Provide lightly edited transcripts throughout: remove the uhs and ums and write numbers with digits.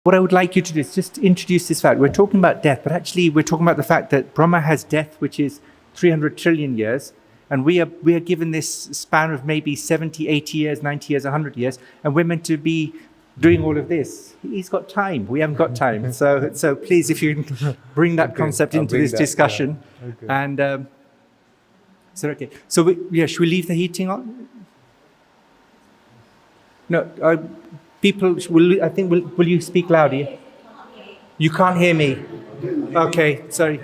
What I would like you to do is just introduce this fact. We're talking about death, but actually we're talking about the fact that Brahma has death, which is 300 trillion years, and we are given this span of maybe 70, 80 years, 90 years, 100 years, and we're meant to be doing all of this. He's got time. We haven't got time. So please, if you can bring that concept into this discussion. Yeah. Okay. And okay. So should we leave the heating on? No. People, will you speak louder? You can't hear me. Okay, sorry.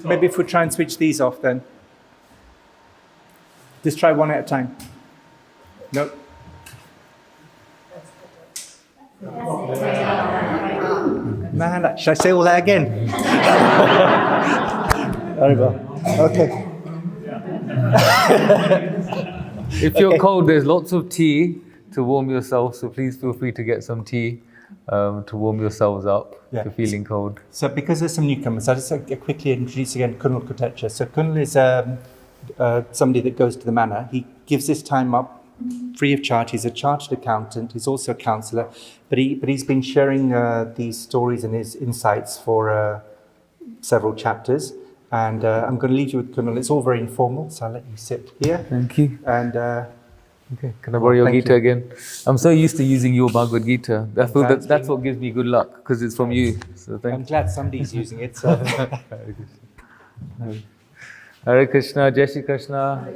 Maybe if we try and switch these off then. Just try one at a time. No. Man, should I say all that again? Okay. If you're cold, there's lots of tea to warm yourself, so please feel free to get some tea to warm yourselves up if you're feeling cold. So because there's some newcomers, I'll just quickly introduce again Kunal Kotecha. So Kunal is somebody that goes to the manor. He gives his time up free of charge. He's a chartered accountant. He's also a counsellor. But he's been sharing these stories and his insights for several chapters. And I'm going to leave you with Kunal. It's all very informal, so I'll let you sit here. Thank you. And okay, can I borrow your Gita again? I'm so used to using your Bhagavad Gita. I feel that's what gives me good luck, because it's from you. So I'm glad somebody's using it. So. Hare Krishna, Jai Shri Krishna.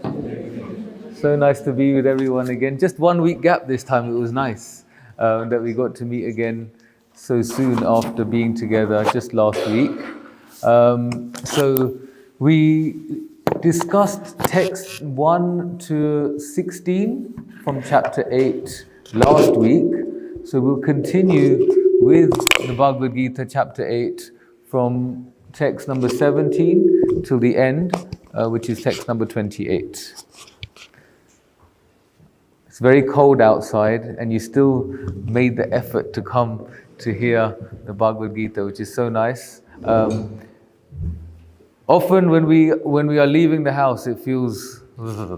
So nice to be with everyone again. Just 1 week gap this time. It was nice that we got to meet again so soon after being together just last week. So we discussed text 1 to 16 from chapter 8 last week. So we'll continue with the Bhagavad Gita chapter 8 from text number 17 till the end, which is text number 28. It's very cold outside, and you still made the effort to come to hear the Bhagavad Gita, which is so nice. Often when we are leaving the house, it feels, but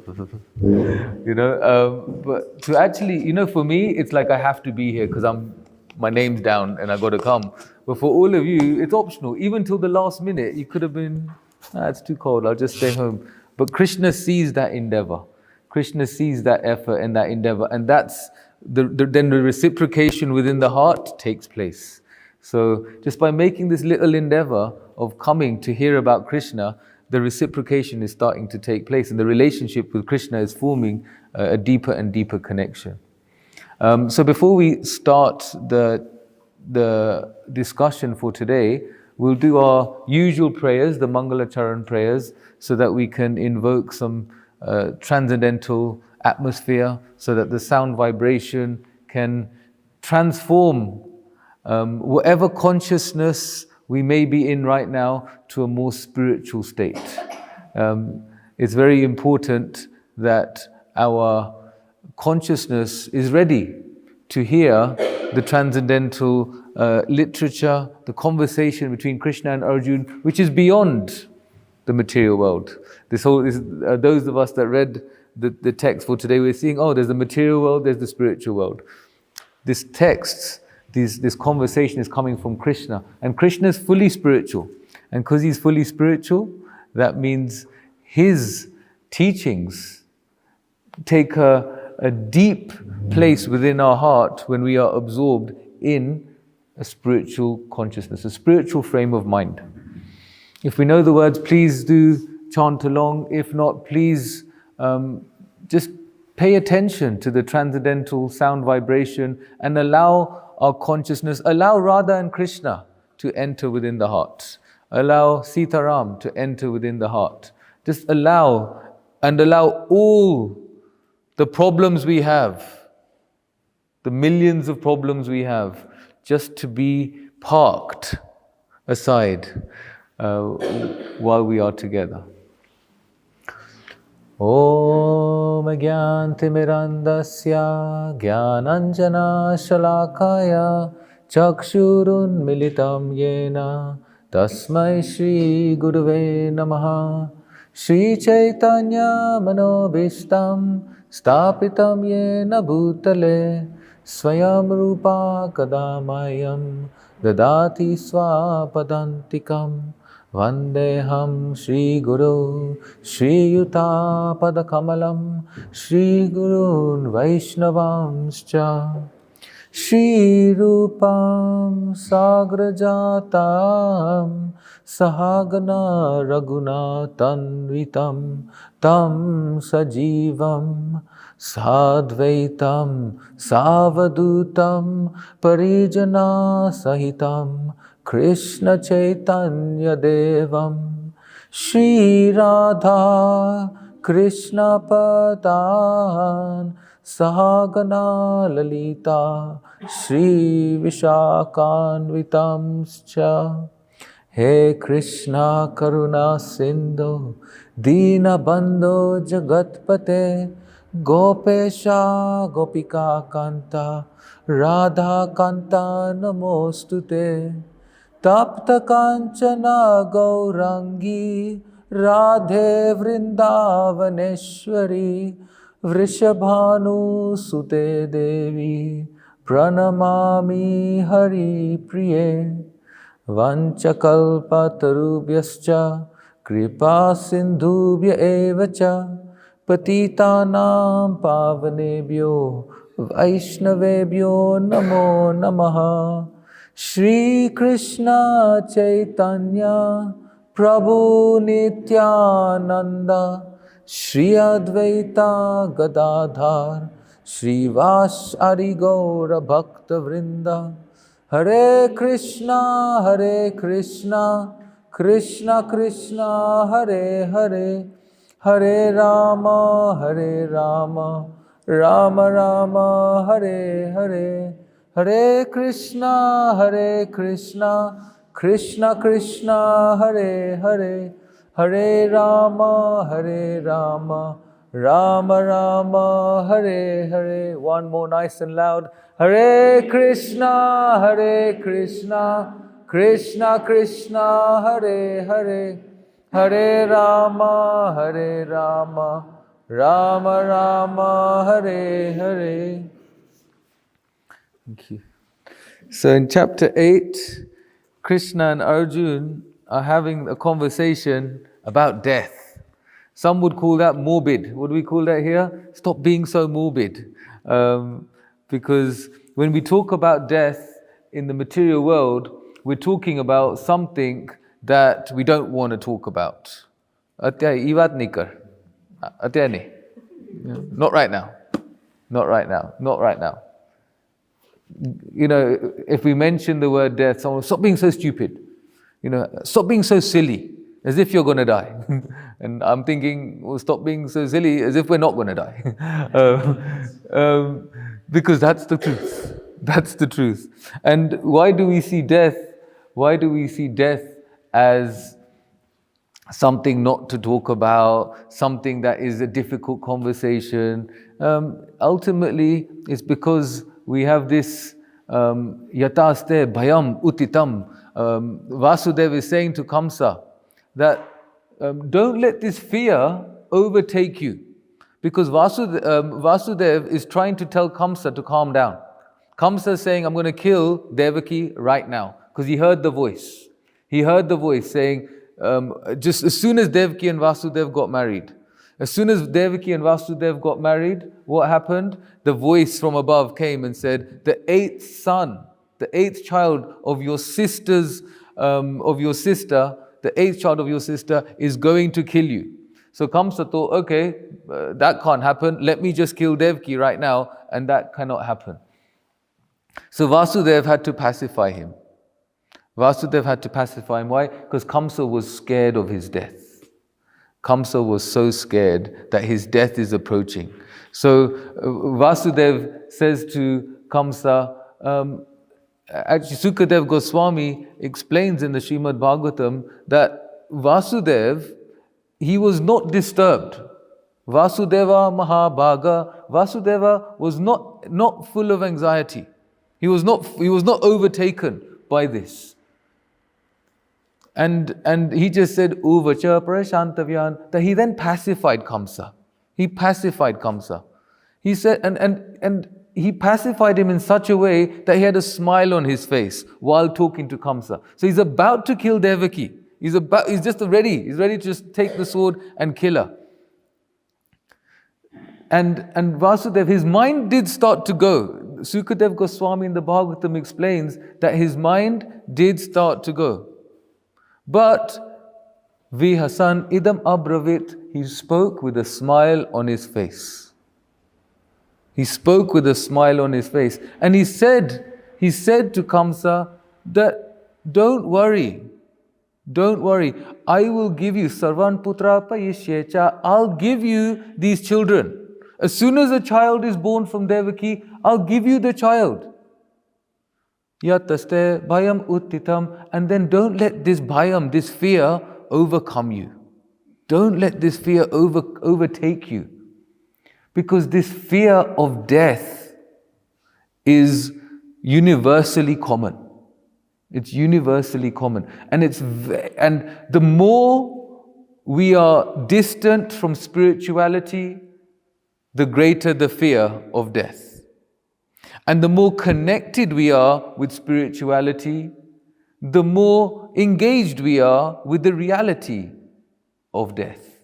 to actually, for me, it's like I have to be here because my name's down and I got to come. But for all of you, it's optional. Even till the last minute, you could have been, it's too cold, I'll just stay home. But Krishna sees that endeavor. Krishna sees that effort and that endeavor, and that's then the reciprocation within the heart takes place. So just by making this little endeavor of coming to hear about Krishna, the reciprocation is starting to take place, and the relationship with Krishna is forming a deeper and deeper connection. So before we start the discussion for today, we'll do our usual prayers, the Mangalacharan prayers, so that we can invoke some transcendental atmosphere, so that the sound vibration can transform whatever consciousness we may be in right now to a more spiritual state. It's very important that our consciousness is ready to hear the transcendental literature, the conversation between Krishna and Arjuna, which is beyond the material world. Those of us that read the text for today, we're seeing, there's the material world, there's the spiritual world. This text, this conversation is coming from Krishna, and Krishna is fully spiritual. And because he's fully spiritual, that means his teachings take a deep place within our heart when we are absorbed in a spiritual consciousness, a spiritual frame of mind. If we know the words, please do chant along. If not, please just pay attention to the transcendental sound vibration and allow our consciousness, allow Radha and Krishna to enter within the heart. Allow Sitaram to enter within the heart. Just allow all the problems we have, the millions of problems we have, just to be parked aside while we are together. Om Gyantimirandasya Gyananjana Shalakaya Chakshurun Militam Yena Tasmai Shri Guruve Namaha Shri Chaitanya Manobishtam Stapitam Yena Bhutale Swayam Rupa Kadamayam Dadati Swapadantikam Vandeham Shri Guru Shri Yuta Padakamalam Shri Gurun Vaishnavamscha Shri Rupam Sagrajatam Sahagana Raghunatanvitam Tam Sajivam Sadvaitam Savadutam Parijana Sahitam Krishna Chaitanya Devam Shri Radha Krishna Padan Sahagana Lalita Shri Vishakhanvitamscha He Krishna Karuna Sindhu Dina Bandhu Jagatpate Gopesha Gopika Kanta Radha Kanta Namostute Tapta Kanchana Gaurangi Radhe Vrindavaneshwari Vrishabhanu Sute Devi Pranamami Hari Priye Vanchakalpatarubhyascha Kripa Sindhubhya Evacha Patitanam Pavanebhyo Vaishnavebhyo Namo Namaha Shri Krishna Chaitanya Prabhu Nityananda Shri Advaita Gadadhar Shri Vasari Gaura Bhakta Vrinda Hare Krishna Krishna Krishna Hare Hare Hare Rama Rama Rama Hare Hare Hare Krishna Krishna Krishna Hare Hare Hare Rama Rama Rama Hare Hare. One more nice and loud. Hare Krishna Krishna Krishna Hare Hare Hare Rama Rama Rama Hare Hare. Thank you. So in chapter 8, Krishna and Arjun are having a conversation about death. Some would call that morbid. What do we call that here? Stop being so morbid. Because when we talk about death in the material world, we're talking about something that we don't want to talk about. Not right now. Not right now. You know, if we mention the word death, someone will stop being so stupid. You know, stop being so silly, as if you're going to die. And I'm thinking, well, stop being so silly, as if we're not going to die. Because that's the truth. That's the truth. And why do we see death? Why do we see death as something not to talk about, something that is a difficult conversation? Ultimately, it's because we have this yataste bhayam utitam. Vasudeva is saying to Kamsa that don't let this fear overtake you. Because Vasudeva is trying to tell Kamsa to calm down. Kamsa is saying, I'm going to kill Devaki right now. Because he heard the voice. He heard the voice saying, just as soon as Devaki and Vasudeva got married, as soon as Devaki and Vasudeva got married, what happened? The voice from above came and said, the eighth son, the eighth child of your sister, the eighth child of your sister is going to kill you. So Kamsa thought, okay, that can't happen. Let me just kill Devaki right now, and that cannot happen. So Vasudeva had to pacify him. Vasudeva had to pacify him. Why? Because Kamsa was scared of his death. Kamsa was so scared that his death is approaching. So Vasudeva says to Kamsa, actually Sukadev Goswami explains in the Srimad Bhagavatam that Vasudeva, he was not disturbed. Vasudeva Mahabhaga, Vasudeva was not full of anxiety. He was not overtaken by this. And he just said, Uvacha Prashantavyan, that he then pacified Kamsa. He pacified Kamsa. He said, and he pacified him in such a way that he had a smile on his face while talking to Kamsa. So he's about to kill Devaki. He's just ready. He's ready to just take the sword and kill her. And Vasudev, his mind did start to go. Sukadev Goswami in the Bhagavatam explains that his mind did start to go. But Vihasan idam abravit, he spoke with a smile on his face. He spoke with a smile on his face. And he said to Kamsa that don't worry. I will give you Sarvan Putra Payishyecha. I'll give you these children. As soon as a child is born from Devaki, I'll give you the child. Yataste bhayam uttitam. And then don't let this bhayam, this fear, overcome you. Don't let this fear overtake you. Because this fear of death is universally common. It's universally common. And the more we are distant from spirituality, the greater the fear of death. And the more connected we are with spirituality, the more engaged we are with the reality of death.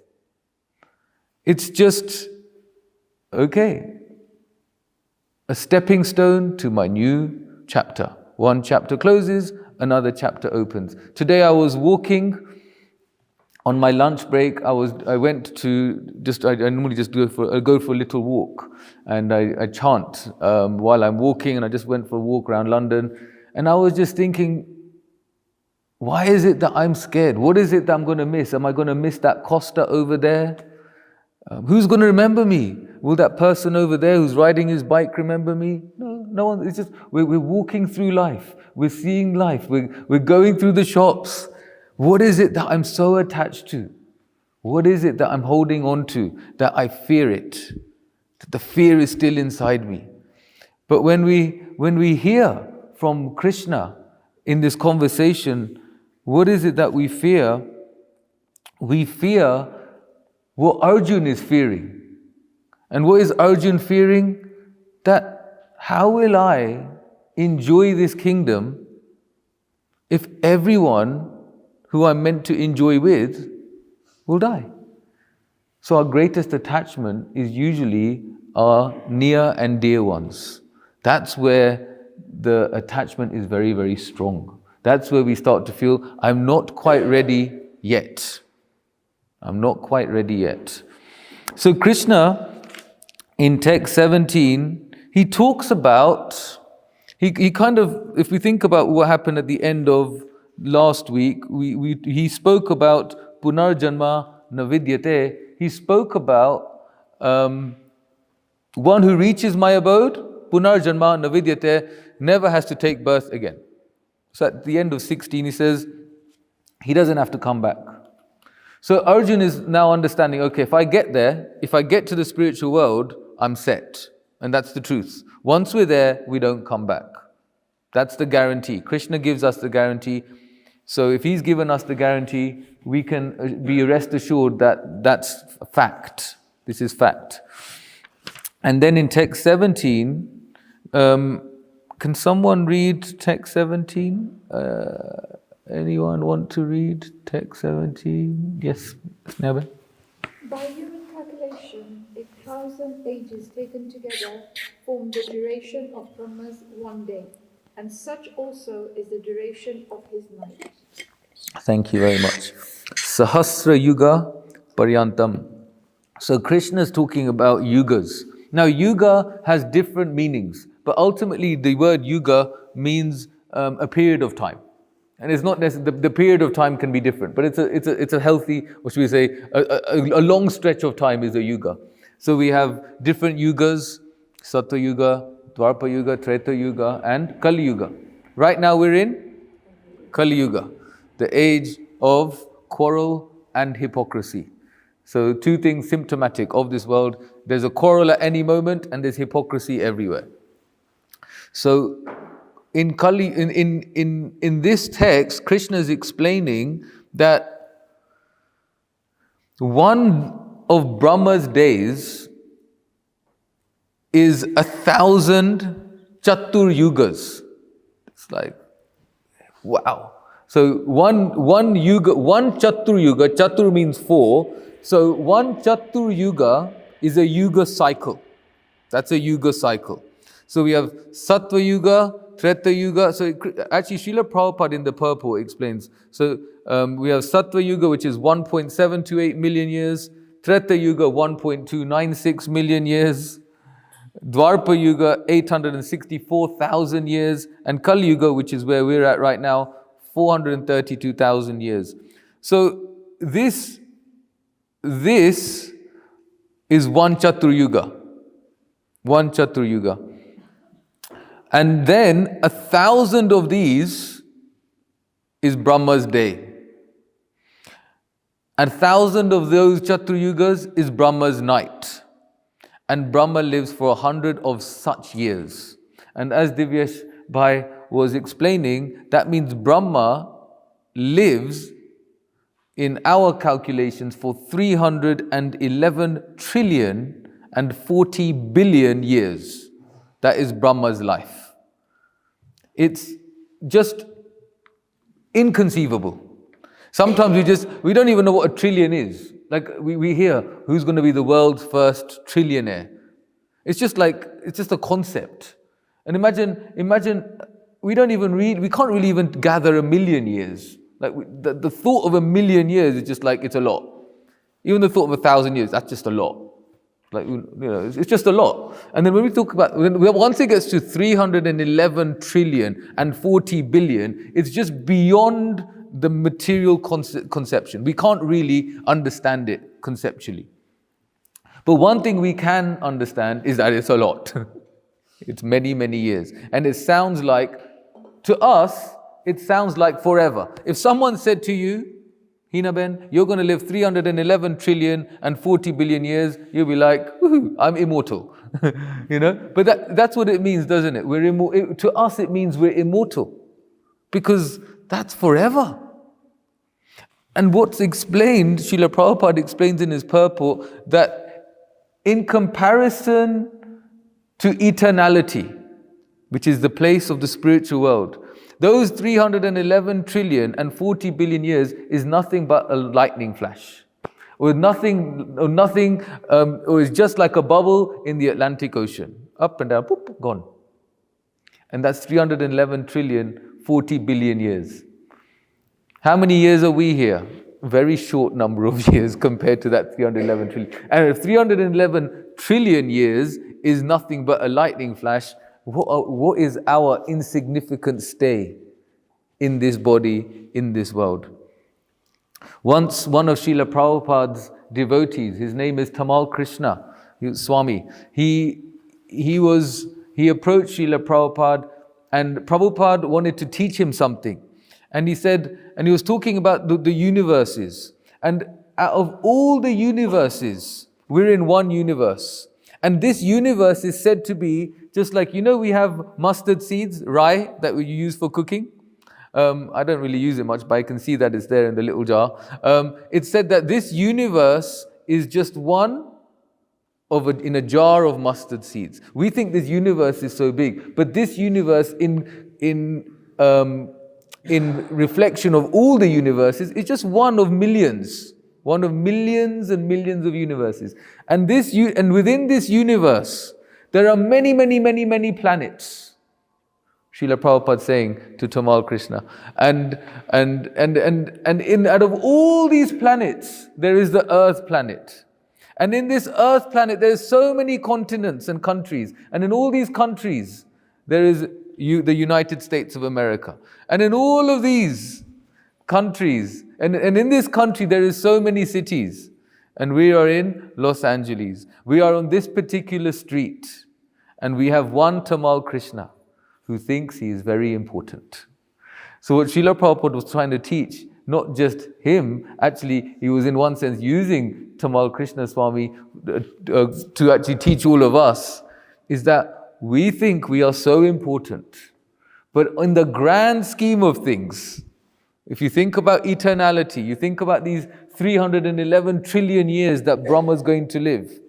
It's just, okay, a stepping stone to my new chapter. One chapter closes, another chapter opens. Today I was walking. On my lunch break, I normally just go for a little walk, and I chant while I'm walking, and I just went for a walk around London, and I was just thinking, why is it that I'm scared? What is it that I'm going to miss? Am I going to miss that Costa over there? Who's going to remember me? Will that person over there who's riding his bike remember me? No one. It's just we're walking through life. We're seeing life. We're going through the shops. What is it that I'm so attached to? What is it that I'm holding on to that I fear it? That the fear is still inside me. But when we hear from Krishna in this conversation, what is it that we fear? We fear what Arjun is fearing. And what is Arjun fearing? That how will I enjoy this kingdom if everyone who I'm meant to enjoy with will die? So our greatest attachment is usually our near and dear ones. That's where the attachment is very, very strong. That's where we start to feel, I'm not quite ready yet. I'm not quite ready yet. So Krishna, in text 17, he talks about, he kind of, if we think about what happened at the end of last week, he spoke about Punarjanma Navidyate. He spoke about one who reaches my abode, Punarjanma Navidyate, never has to take birth again. So at the end of 16, he says, he doesn't have to come back. So Arjun is now understanding, okay, if I get there, if I get to the spiritual world, I'm set. And that's the truth. Once we're there, we don't come back. That's the guarantee. Krishna gives us the guarantee. So if he's given us the guarantee, we can be rest assured that that's fact. This is fact. And then in text 17, can someone read text 17? Anyone want to read text 17? Yes, Snabba. By human calculation, 1,000 ages taken together form the duration of Brahma's one day, and such also is the duration of his night. Thank you very much. Sahasra Yuga Paryantam. So Krishna is talking about yugas. Now yuga has different meanings, but ultimately the word yuga means a period of time. And it's not necessarily, the period of time can be different, but it's a healthy, what should we say, a long stretch of time is a yuga. So we have different yugas, Satya Yuga, Dwapara Yuga, Treta Yuga, and Kali Yuga. Right now we're in Kali Yuga, the age of quarrel and hypocrisy. So two things symptomatic of this world. There's a quarrel at any moment and there's hypocrisy everywhere. So in Kali, in this text, Krishna is explaining that one of Brahma's days is 1,000 Chatur Yugas. It's like, wow. So one yuga, one Chatur Yuga, Chatur means 4. So one Chatur Yuga is a Yuga cycle. That's a Yuga cycle. So we have Sattva Yuga, Treta Yuga. So actually Srila Prabhupada in the purport explains. So we have Sattva Yuga, which is 1.728 million years. Treta Yuga, 1.296 million years. Dwarpa Yuga, 864,000 years. And Kali Yuga, which is where we're at right now, 432,000 years. So this is one Chatur Yuga. One Chatur Yuga. And then 1,000 of these is Brahma's day. And 1,000 of those Chatur Yugas is Brahma's night. And Brahma lives for 100 of such years. And as Divyesh Bhai was explaining, that means Brahma lives in our calculations for 311 trillion and 40 billion years. That is Brahma's life. It's just inconceivable. Sometimes we don't even know what a trillion is. Like we hear, who's going to be the world's first trillionaire? It's just a concept. And imagine, we can't really even gather a million years. Like the thought of a million years is just like, it's a lot. Even the thought of 1,000 years, that's just a lot. Like, it's just a lot. And then when we talk about, once it gets to 311 trillion and 40 billion, it's just beyond the material conception. We can't really understand it conceptually. But one thing we can understand is that it's a lot. It's many, many years. And it sounds like, to us, it sounds like forever. If someone said to you, Hina Ben, you're going to live 311 trillion and 40 billion years, you'll be like, woohoo, I'm immortal. But that's what it means, doesn't it? To us, it means we're immortal. Because that's forever. And what's explained, Srila Prabhupada explains in his purport, that in comparison to eternality, which is the place of the spiritual world, those 311 trillion and 40 billion years is nothing but a lightning flash. Or is just like a bubble in the Atlantic Ocean. Up and down, boop, gone. And that's 311 trillion, 40 billion years. How many years are we here? Very short number of years compared to that 311 trillion. And if 311 trillion years is nothing but a lightning flash, what is our insignificant stay in this body, in this world? Once one of Srila Prabhupada's devotees, his name is Tamal Krishna, Swami, he approached Srila Prabhupada, and Prabhupada wanted to teach him something. And he was talking about the universes. And out of all the universes, we're in one universe. And this universe is said to be just like, we have mustard seeds, rye, that we use for cooking. I don't really use it much, but I can see that it's there in the little jar. It's said that this universe is just one in a jar of mustard seeds. We think this universe is so big, but this universe in reflection of all the universes is just one of millions and millions of universes. And within this universe, there are many, many, many, many planets. Srila Prabhupada saying to Tamal Krishna. And out of all these planets, there is the Earth planet. And in this Earth planet, there's so many continents and countries. And in all these countries, there is the United States of America. And in all of these countries, and in this country, there is so many cities. And we are in Los Angeles. We are on this particular street. And we have one Tamal Krishna who thinks he is very important. So what Srila Prabhupada was trying to teach, not just him, actually he was in one sense using Tamal Krishna Swami to actually teach all of us, is that we think we are so important. But in the grand scheme of things, if you think about eternality, you think about these 311 trillion years that Brahma is going to live,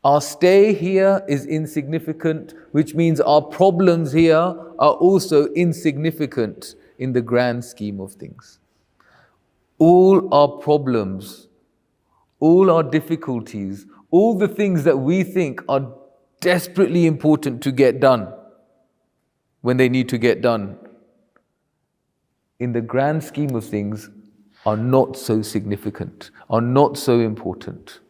Our stay here is insignificant, which means our problems here are also insignificant in the grand scheme of things. All our problems, all our difficulties, all the things that we think are desperately important to get done when they need to get done, in the grand scheme of things, are not so significant, are not so important.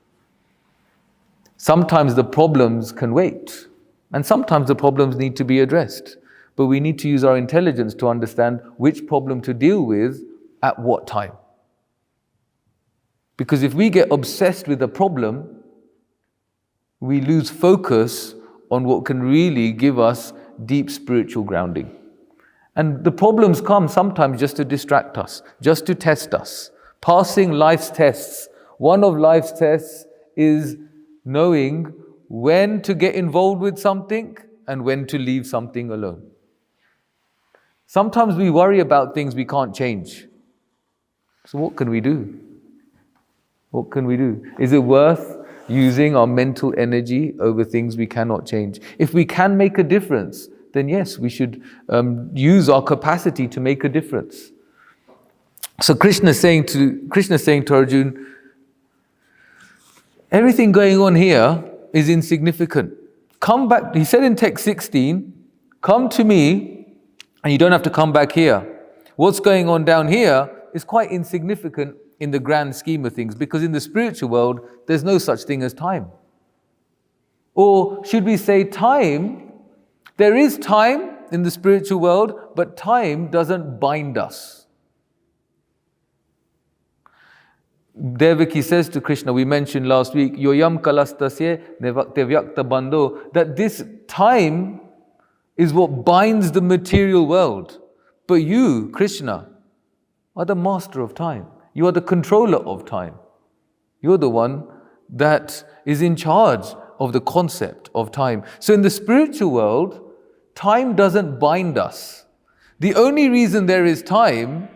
Sometimes the problems can wait, and sometimes the problems need to be addressed. But we need to use our intelligence to understand which problem to deal with at what time. Because if we get obsessed with a problem, we lose focus on what can really give us deep spiritual grounding. And the problems come sometimes just to distract us, just to test us. Passing life's tests. One of life's tests is knowing when to get involved with something and when to leave something alone. Sometimes we worry about things we can't change. So what can we do? What can we do? Is it worth using our mental energy over things we cannot change? If we can make a difference, then yes, we should use our capacity to make a difference. So Krishna is saying to Arjuna, everything going on here is insignificant. Come back, he said in text 16, come to me and you don't have to come back here. What's going on down here is quite insignificant in the grand scheme of things, because in the spiritual world, there's no such thing as time. Or should we say time? There is time in the spiritual world, but time doesn't bind us. Devaki says to Krishna, we mentioned last week, Yoyam kalastasya nevaktyavyakta bandho, that this time is what binds the material world. But you, Krishna, are the master of time. You are the controller of time. You're the one that is in charge of the concept of time. So in the spiritual world, time doesn't bind us. The only reason there is time,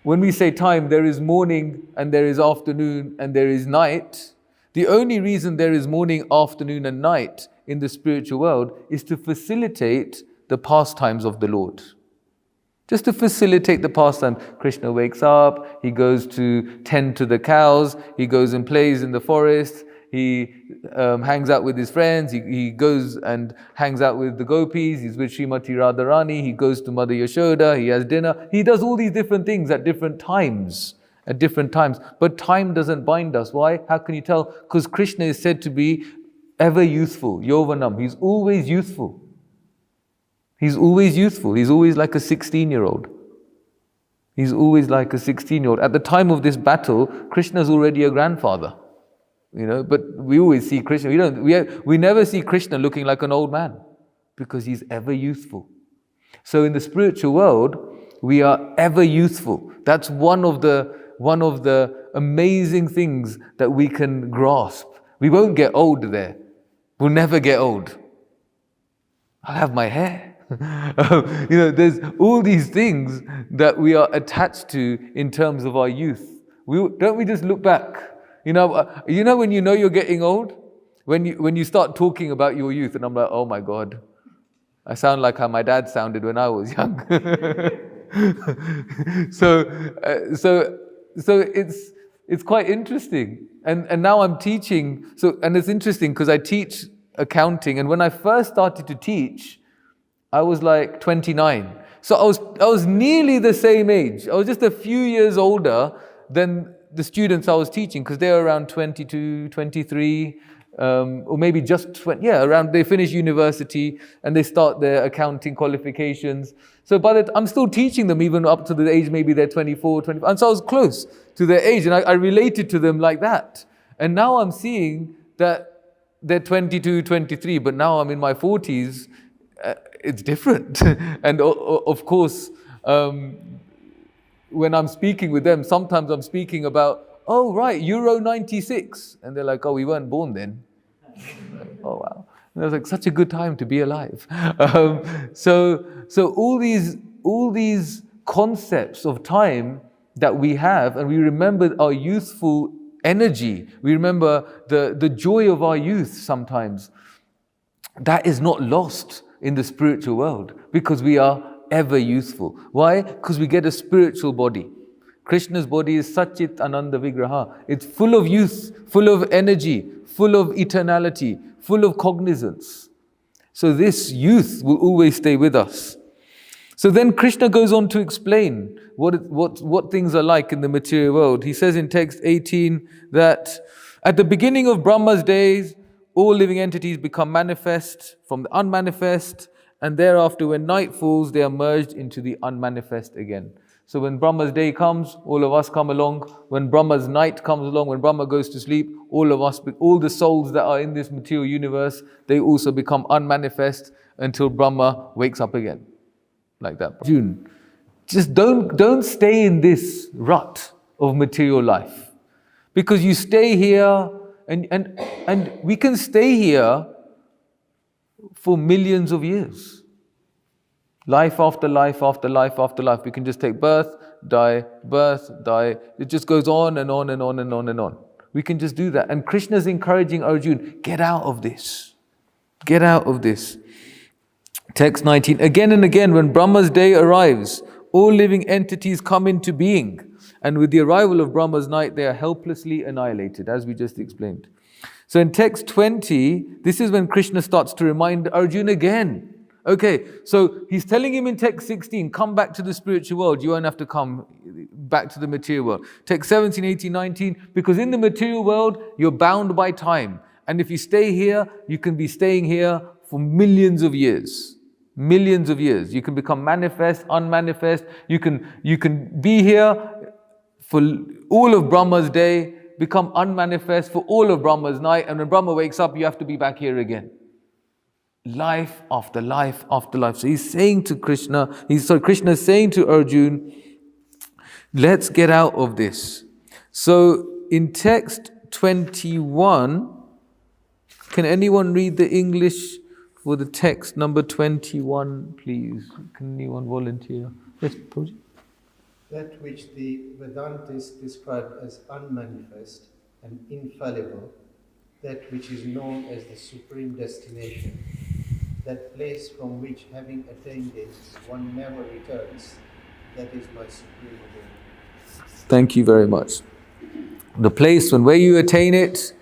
when we say time, there is morning and there is afternoon and there is night. The only reason there is morning, afternoon and night in the spiritual world is to facilitate the pastimes of the Lord. Just to facilitate the pastime. Krishna wakes up, he goes to tend to the cows, he goes and plays in the forest, he hangs out with his friends, he goes and hangs out with the gopis, he's with Srimati Radharani, he goes to Mother Yashoda, he has dinner. He does all these different things at different times. But time doesn't bind us. Why? How can you tell? Because Krishna is said to be ever youthful, Yovanam. He's always youthful. He's always youthful. He's always like a 16-year-old. He's always like a 16-year-old. At the time of this battle, Krishna's already a grandfather. But we always see Krishna. We never see Krishna looking like an old man, because he's ever youthful. So in the spiritual world, we are ever youthful. That's one of the amazing things that we can grasp. We won't get old there. We'll never get old. I'll have my hair. There's all these things that we are attached to in terms of our youth. Don't we just look back? When you know you're getting old, when you start talking about your youth, and I'm like, oh my God, I sound like how my dad sounded when I was young. So it's quite interesting. And now I'm teaching. And it's interesting because I teach accounting, and when I first started to teach, I was like 29. So I was nearly the same age. I was just a few years older than the students I was teaching, because they're around 22, 23, or maybe just 20, around, they finish university and they start their accounting qualifications. So I'm still teaching them even up to the age, maybe they're 24, 25. And so I was close to their age, and I related to them like that. And now I'm seeing that they're 22, 23, but now I'm in my 40s. It's different. And of course, when I'm speaking with them, sometimes I'm speaking about, oh right, Euro 96. And they're like, oh, we weren't born then. Like, oh wow. And it was like such a good time to be alive. So all these concepts of time that we have, and we remember our youthful energy. We remember the joy of our youth sometimes. That is not lost in the spiritual world because we are ever youthful. Why? Because we get a spiritual body. Krishna's body is Satchit Ananda Vigraha. It's full of youth, full of energy, full of eternality, full of cognizance. So this youth will always stay with us. So then Krishna goes on to explain what things are like in the material world. He says in text 18 that at the beginning of Brahma's days, all living entities become manifest from the unmanifest, and thereafter when night falls, they are merged into the unmanifest again. So when Brahma's day comes, all of us come along. When Brahma's night comes along, when Brahma goes to sleep, all of us, all the souls that are in this material universe, they also become unmanifest until Brahma wakes up again. Like that. June, just don't stay in this rut of material life. Because you stay here, and we can stay here for millions of years. Life after life after life after life. We can just take birth, die. It just goes on and on and on and on and on. We can just do that. And Krishna is encouraging Arjuna, get out of this. Get out of this. Text 19, again and again when Brahma's day arrives, all living entities come into being. And with the arrival of Brahma's night, they are helplessly annihilated, as we just explained. So in text 20, this is when Krishna starts to remind Arjuna again. Okay, so he's telling him in text 16, come back to the spiritual world. You won't have to come back to the material world. Text 17, 18, 19, because in the material world, you're bound by time. And if you stay here, you can be staying here for millions of years. Millions of years. You can become manifest, unmanifest. You can be here for all of Brahma's day, become unmanifest for all of Brahma's night, and when Brahma wakes up, you have to be back here again. Life after life after life. So he's saying to Krishna, Krishna is saying to Arjuna, let's get out of this. So in text 21, can anyone read the English for the text number 21, please? Can anyone volunteer? Yes, Prabhuji. That which the Vedantists describe as unmanifest and infallible, that which is known as the supreme destination, that place from which, having attained it, one never returns, that is my supreme abode. Thank you very much. The place where you attain it,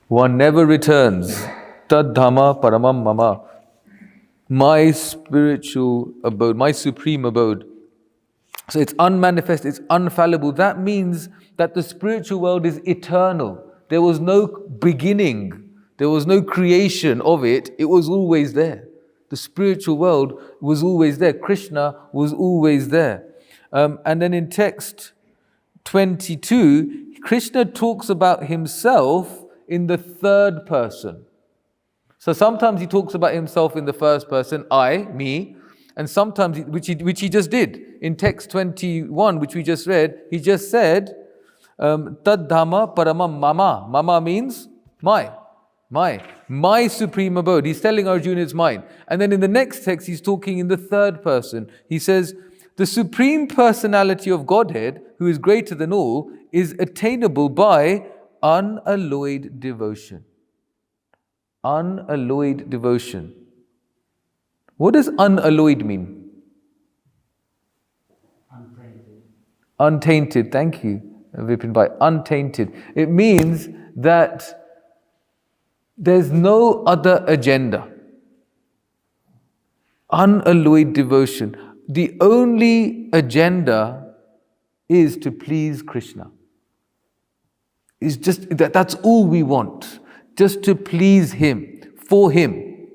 one never returns. Tad Dhamma Paramam Mama. My spiritual abode, my supreme abode. So it's unmanifest, it's unfallible. That means that the spiritual world is eternal. There was no beginning. There was no creation of it. It was always there. The spiritual world was always there. Krishna was always there. And then in text 22, Krishna talks about himself in the third person. So sometimes he talks about himself in the first person, I, me, and sometimes, which he just did. In text 21, which we just read, he just said, Tad Dhamma Paramam Mama. Mama means my supreme abode. He's telling Arjuna it's mine. And then in the next text, he's talking in the third person. He says, the supreme personality of Godhead, who is greater than all, is attainable by unalloyed devotion. Unalloyed devotion. What does unalloyed mean? Untainted. Untainted, thank you, Vipin Bhai. Untainted. It means that there's no other agenda. Unalloyed devotion. The only agenda is to please Krishna. It's just that's all we want. Just to please Him, for Him.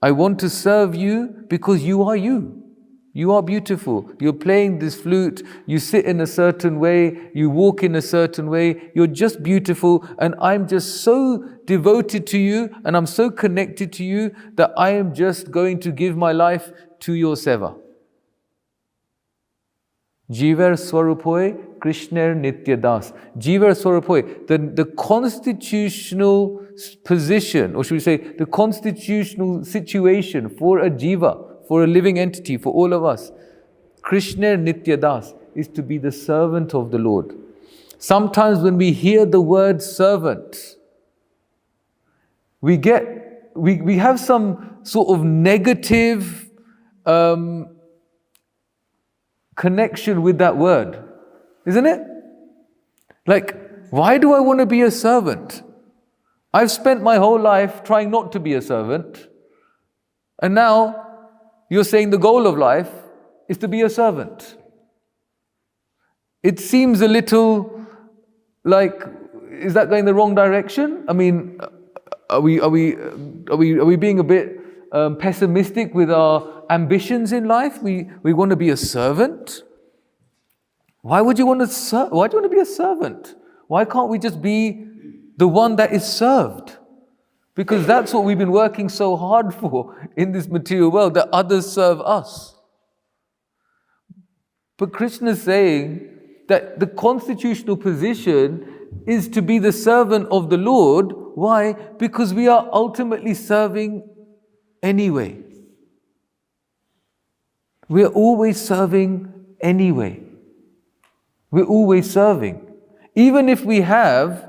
I want to serve you because you are you. You are beautiful. You're playing this flute. You sit in a certain way. You walk in a certain way. You're just beautiful. And I'm just so devoted to you and I'm so connected to you that I am just going to give my life to your seva. Jivar Swarupoy Krishner Nitya Das. Jivar Swarupoy, the constitutional position, or should we say, the constitutional situation for a jiva, for a living entity, for all of us, Krishner Nitya Das, is to be the servant of the Lord. Sometimes when we hear the word servant, we have some sort of negative connection with that word, isn't it? Like, why do I want to be a servant? I've spent my whole life trying not to be a servant, and now you're saying the goal of life is to be a servant. It seems a little like, is that going the wrong direction? I mean, are we being a bit pessimistic with our ambitions in life? We want to be a servant. Why would you want to serve? Why do you want to be a servant? Why can't we just be the one that is served? Because that's what we've been working so hard for in this material world, that others serve us. But Krishna is saying that the constitutional position is to be the servant of the Lord. Why? Because we are ultimately serving anyway. We are always serving anyway. We're always serving. Even if we have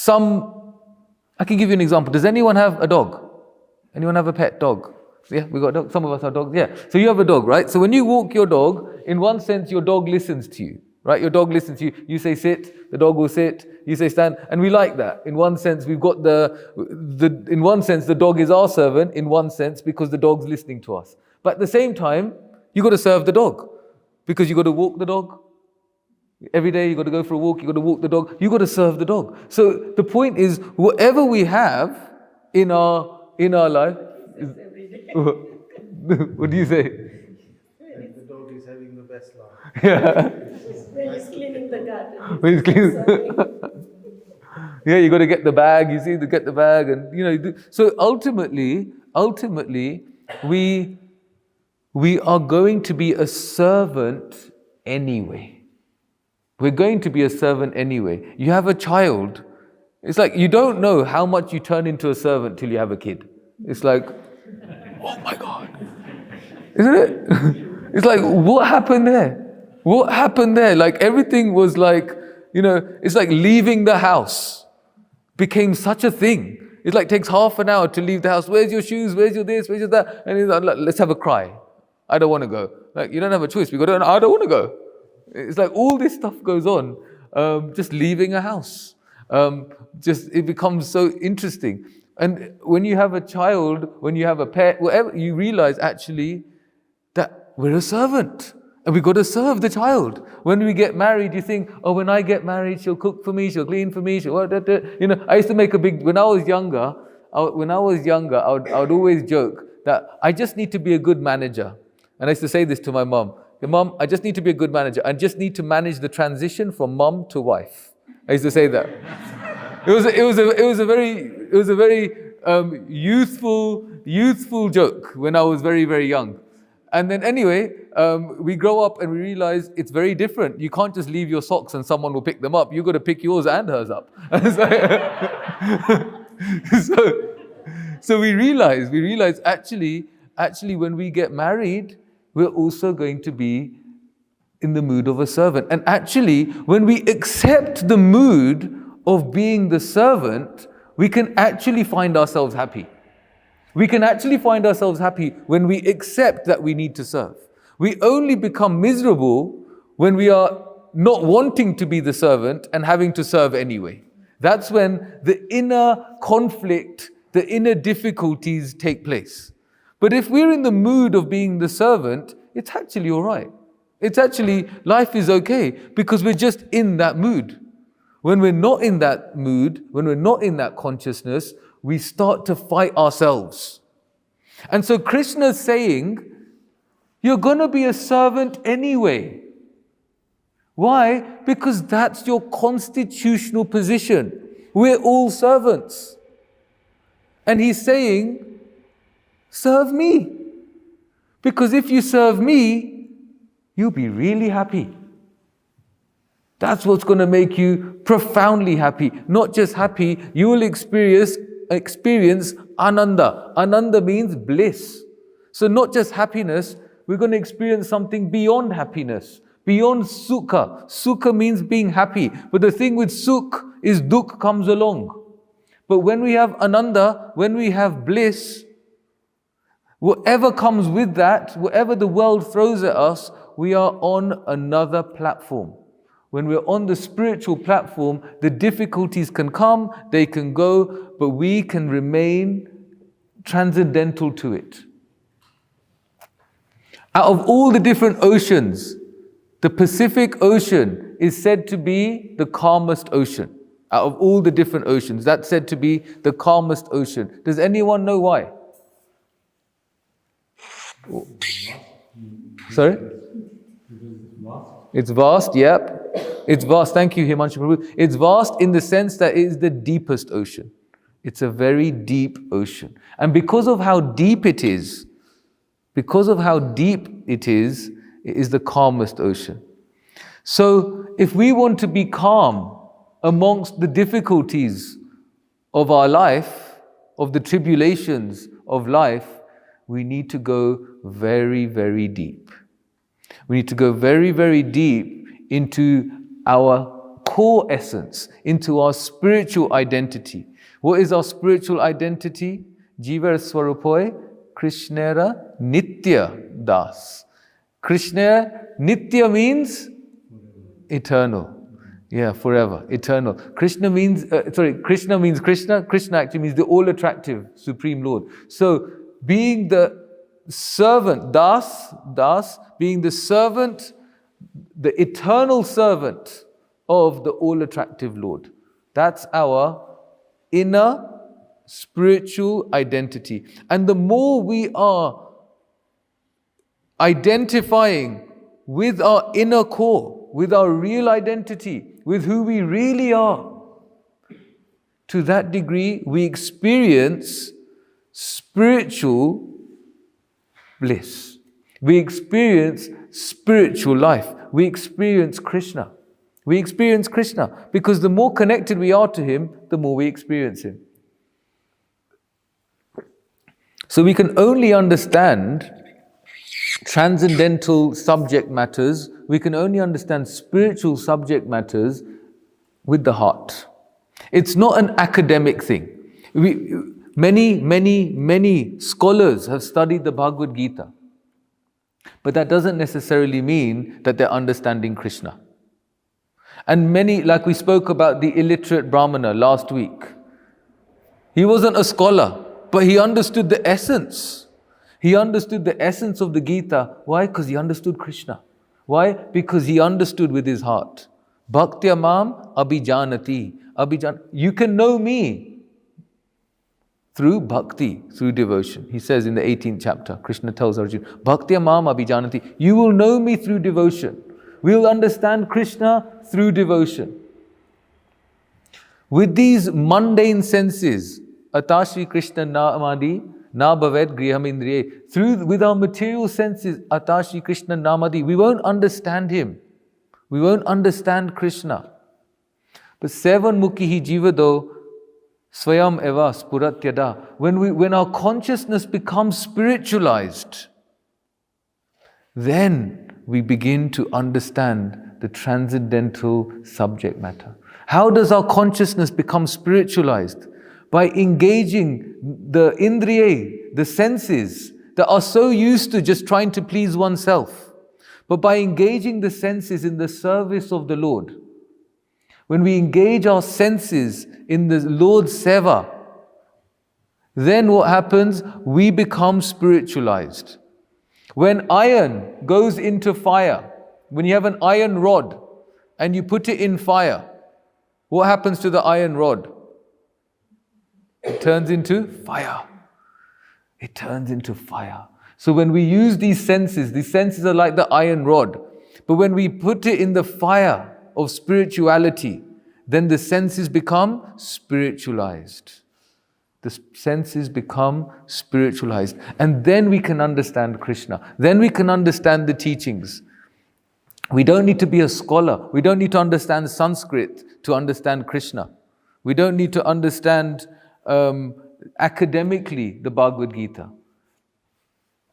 I can give you an example. Does anyone have a dog? Anyone have a pet dog? Yeah, we got a dog. Some of us have dogs. Yeah. So you have a dog, right? So when you walk your dog, in one sense, your dog listens to you, right? Your dog listens to you. You say sit, the dog will sit. You say stand, and we like that. In one sense, we've got in one sense, the dog is our servant. In one sense, because the dog's listening to us. But at the same time, you got to serve the dog, because you got to walk the dog. Every day you got to go for a walk, you got to walk the dog, you got to serve the dog. So the point is, whatever we have in our life, what do you say? The dog is having the best life. Yeah. When he's cleaning the garden. When he's cleaning. Yeah, you got to get the bag. You see, to get the bag, and so ultimately, we are going to be a servant anyway. We're going to be a servant anyway. You have a child. It's like you don't know how much you turn into a servant till you have a kid. It's like, oh my God. Isn't it? It's like, what happened there? What happened there? Like everything was like, it's like leaving the house became such a thing. It's like takes half an hour to leave the house. Where's your shoes? Where's your this? Where's your that? And he's like, let's have a cry. I don't want to go. Like, you don't have a choice. I don't want to go. It's like all this stuff goes on, just leaving a house. It becomes so interesting. And when you have a child, when you have a pet, whatever, you realize actually that we're a servant and we've got to serve the child. When we get married, you think, oh, when I get married, she'll cook for me, she'll clean for me, I used to make when I was younger, I would always joke that I just need to be a good manager. And I used to say this to my mom. Mom, I just need to be a good manager. I just need to manage the transition from mom to wife. I used to say that. It was a very youthful joke when I was very, very young. And then anyway, we grow up and we realize it's very different. You can't just leave your socks and someone will pick them up. You've got to pick yours and hers up. So we realize actually when we get married, we're also going to be in the mood of a servant. And actually, when we accept the mood of being the servant, we can actually find ourselves happy. We can actually find ourselves happy when we accept that we need to serve. We only become miserable when we are not wanting to be the servant and having to serve anyway. That's when the inner conflict, the inner difficulties take place. But if we're in the mood of being the servant, it's actually all right. It's actually, life is okay because we're just in that mood. When we're not in that mood, when we're not in that consciousness, we start to fight ourselves. And so Krishna's saying, you're going to be a servant anyway. Why? Because that's your constitutional position. We're all servants. And he's saying, serve me. Because if you serve me, you'll be really happy. That's what's going to make you profoundly happy. Not just happy, you will experience ananda. Ananda means bliss. So not just happiness, we're going to experience something beyond happiness. Beyond sukha. Sukha means being happy. But the thing with sukh is dukh comes along. But when we have ananda, when we have bliss, whatever comes with that, whatever the world throws at us, we are on another platform. When we're on the spiritual platform, the difficulties can come, they can go, but we can remain transcendental to it. Out of all the different oceans, the Pacific Ocean is said to be the calmest ocean. Out of all the different oceans, that's said to be the calmest ocean. Does anyone know why? Sorry? It's vast, yep. It's vast. Thank you, Himanshu Prabhu. It's vast in the sense that it is the deepest ocean. It's a very deep ocean. And because of how deep it is, it is the calmest ocean. So if we want to be calm amongst the difficulties of our life, of the tribulations of life, we need to go very, very deep. We need to go very, very deep into our core essence, into our spiritual identity. What is our spiritual identity? Jiva Swarupoy, Krishnera Nitya Das. Krishna, Nitya means eternal. Yeah, forever, eternal. Krishna means Krishna. Krishna actually means the all-attractive Supreme Lord. So, being the servant, Das, being the servant, the eternal servant of the all-attractive Lord. That's our inner spiritual identity. And the more we are identifying with our inner core, with our real identity, with who we really are, to that degree we experience spiritual bliss. We experience spiritual life. We experience Krishna. We experience Krishna because the more connected we are to Him, the more we experience Him. So we can only understand transcendental subject matters, we can only understand spiritual subject matters with the heart. It's not an academic thing. Many scholars have studied the Bhagavad Gita, but that doesn't necessarily mean that they're understanding Krishna. And many, like we spoke about the illiterate Brahmana last week, he wasn't a scholar, but he understood the essence. He understood the essence of the Gita. Why? Because he understood Krishna. Why? Because he understood with his heart. Bhaktya mam abhijanati. You can know me through bhakti, through devotion. He says in the 18th chapter, Krishna tells Arjuna, Bhaktya mam abhijanati. You will know me through devotion. We will understand Krishna through devotion. With these mundane senses, Atashi Krishna namadi, na bhaved griham indriye. With our material senses, Atashi Krishna namadi, we won't understand Him. We won't understand Krishna. But seven mukhi jivado swayam eva spuratyada. When our consciousness becomes spiritualized, then we begin to understand the transcendental subject matter. How does our consciousness become spiritualized? By engaging the indriye, the senses that are so used to just trying to please oneself. But by engaging the senses in the service of the Lord. When we engage our senses in the Lord's seva, then what happens? We become spiritualized. When iron goes into fire, when you have an iron rod and you put it in fire, what happens to the iron rod? It turns into fire. It turns into fire. So when we use these senses are like the iron rod. But when we put it in the fire of spirituality, then the senses become spiritualized. The senses become spiritualized. And then we can understand Krishna. Then we can understand the teachings. We don't need to be a scholar. We don't need to understand Sanskrit to understand Krishna. We don't need to understand academically the Bhagavad Gita.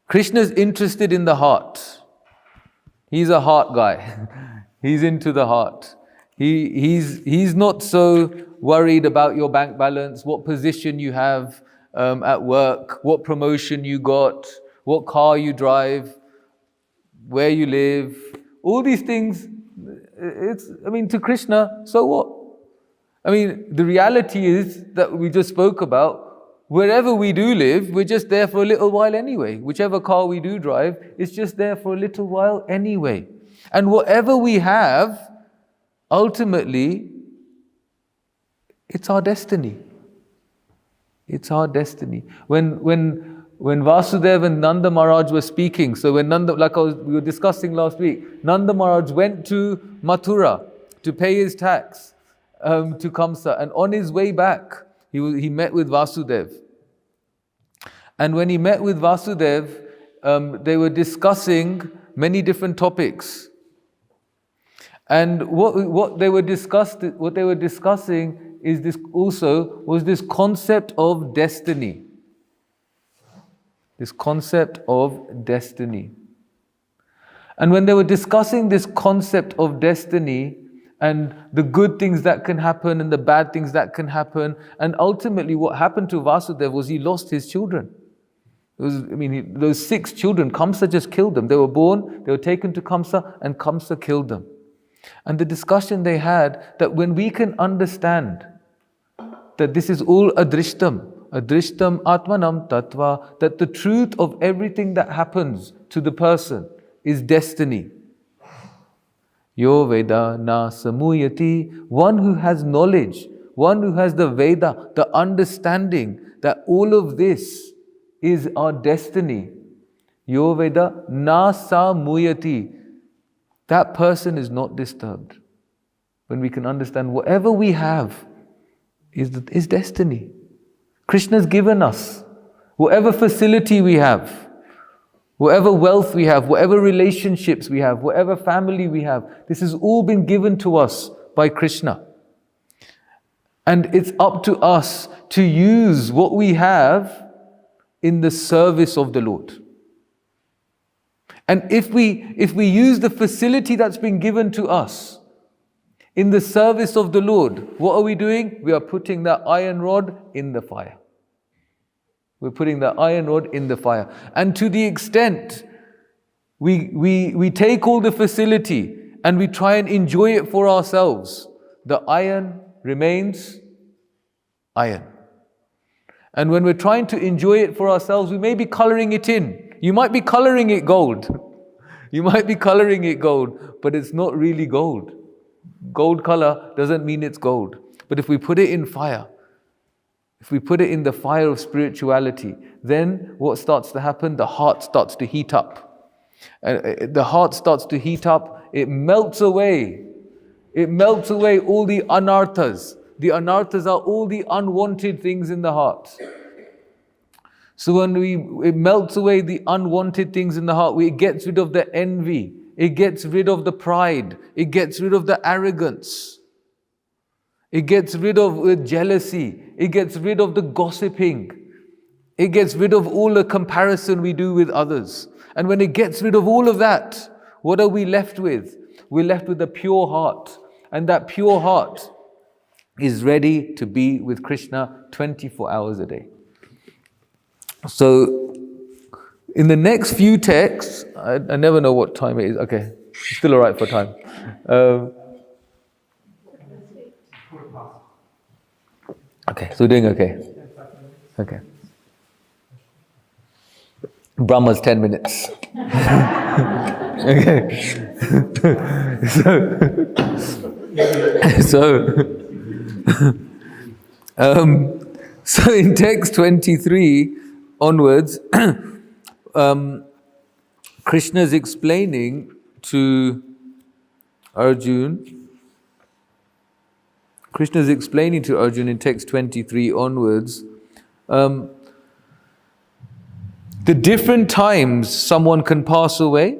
Krishna is interested in the heart. He's a heart guy. He's into the heart. He's not so worried about your bank balance, what position you have at work, what promotion you got, what car you drive, where you live. All these things, to Krishna, so what? The reality is that we just spoke about, wherever we do live, we're just there for a little while anyway. Whichever car we do drive, it's just there for a little while anyway. And whatever we have, ultimately, it's our destiny. It's our destiny. When Vasudeva and Nanda Maharaj were speaking, so when we were discussing last week, Nanda Maharaj went to Mathura to pay his tax to Kamsa, and on his way back, he met with Vasudeva. And when he met with Vasudeva, they were discussing many different topics. And what they were discussing is this concept of destiny. This concept of destiny. And when they were discussing this concept of destiny and the good things that can happen and the bad things that can happen, and ultimately what happened to Vasudeva was he lost his children. Those 6 children, Kamsa just killed them. They were born, they were taken to Kamsa, and Kamsa killed them. And the discussion they had, that when we can understand that this is all adrishtam atmanam tattva, that the truth of everything that happens to the person is destiny. Yo Veda na samuyati, one who has knowledge, one who has the Veda, the understanding that all of this is our destiny. Yo Veda na samuyati, that person is not disturbed. When we can understand whatever we have is destiny. Krishna's given us whatever facility we have, whatever wealth we have, whatever relationships we have, whatever family we have. This has all been given to us by Krishna. And it's up to us to use what we have in the service of the Lord. And if we use the facility that's been given to us in the service of the Lord, what are we doing? We are putting that iron rod in the fire. We're putting that iron rod in the fire. And to the extent we take all the facility and we try and enjoy it for ourselves, the iron remains iron. And when we're trying to enjoy it for ourselves, we may be coloring it in. You might be coloring it gold. You might be coloring it gold, but it's not really gold. Gold color doesn't mean it's gold. But if we put it in fire, if we put it in the fire of spirituality, then what starts to happen? The heart starts to heat up. The heart starts to heat up. It melts away. It melts away all the anarthas. The anarthas are all the unwanted things in the heart. So when it melts away the unwanted things in the heart, it gets rid of the envy. It gets rid of the pride. It gets rid of the arrogance. It gets rid of the jealousy. It gets rid of the gossiping. It gets rid of all the comparison we do with others. And when it gets rid of all of that, what are we left with? We're left with a pure heart. And that pure heart is ready to be with Krishna 24 hours a day. So, in the next few texts, I never know what time it is. Okay, still all right for time. Okay, so we're doing okay. Okay. Brahma's 10 minutes. Okay. So in text 23 onwards, Krishna is explaining to Arjun. Krishna is explaining to Arjun in text 23 onwards the different times someone can pass away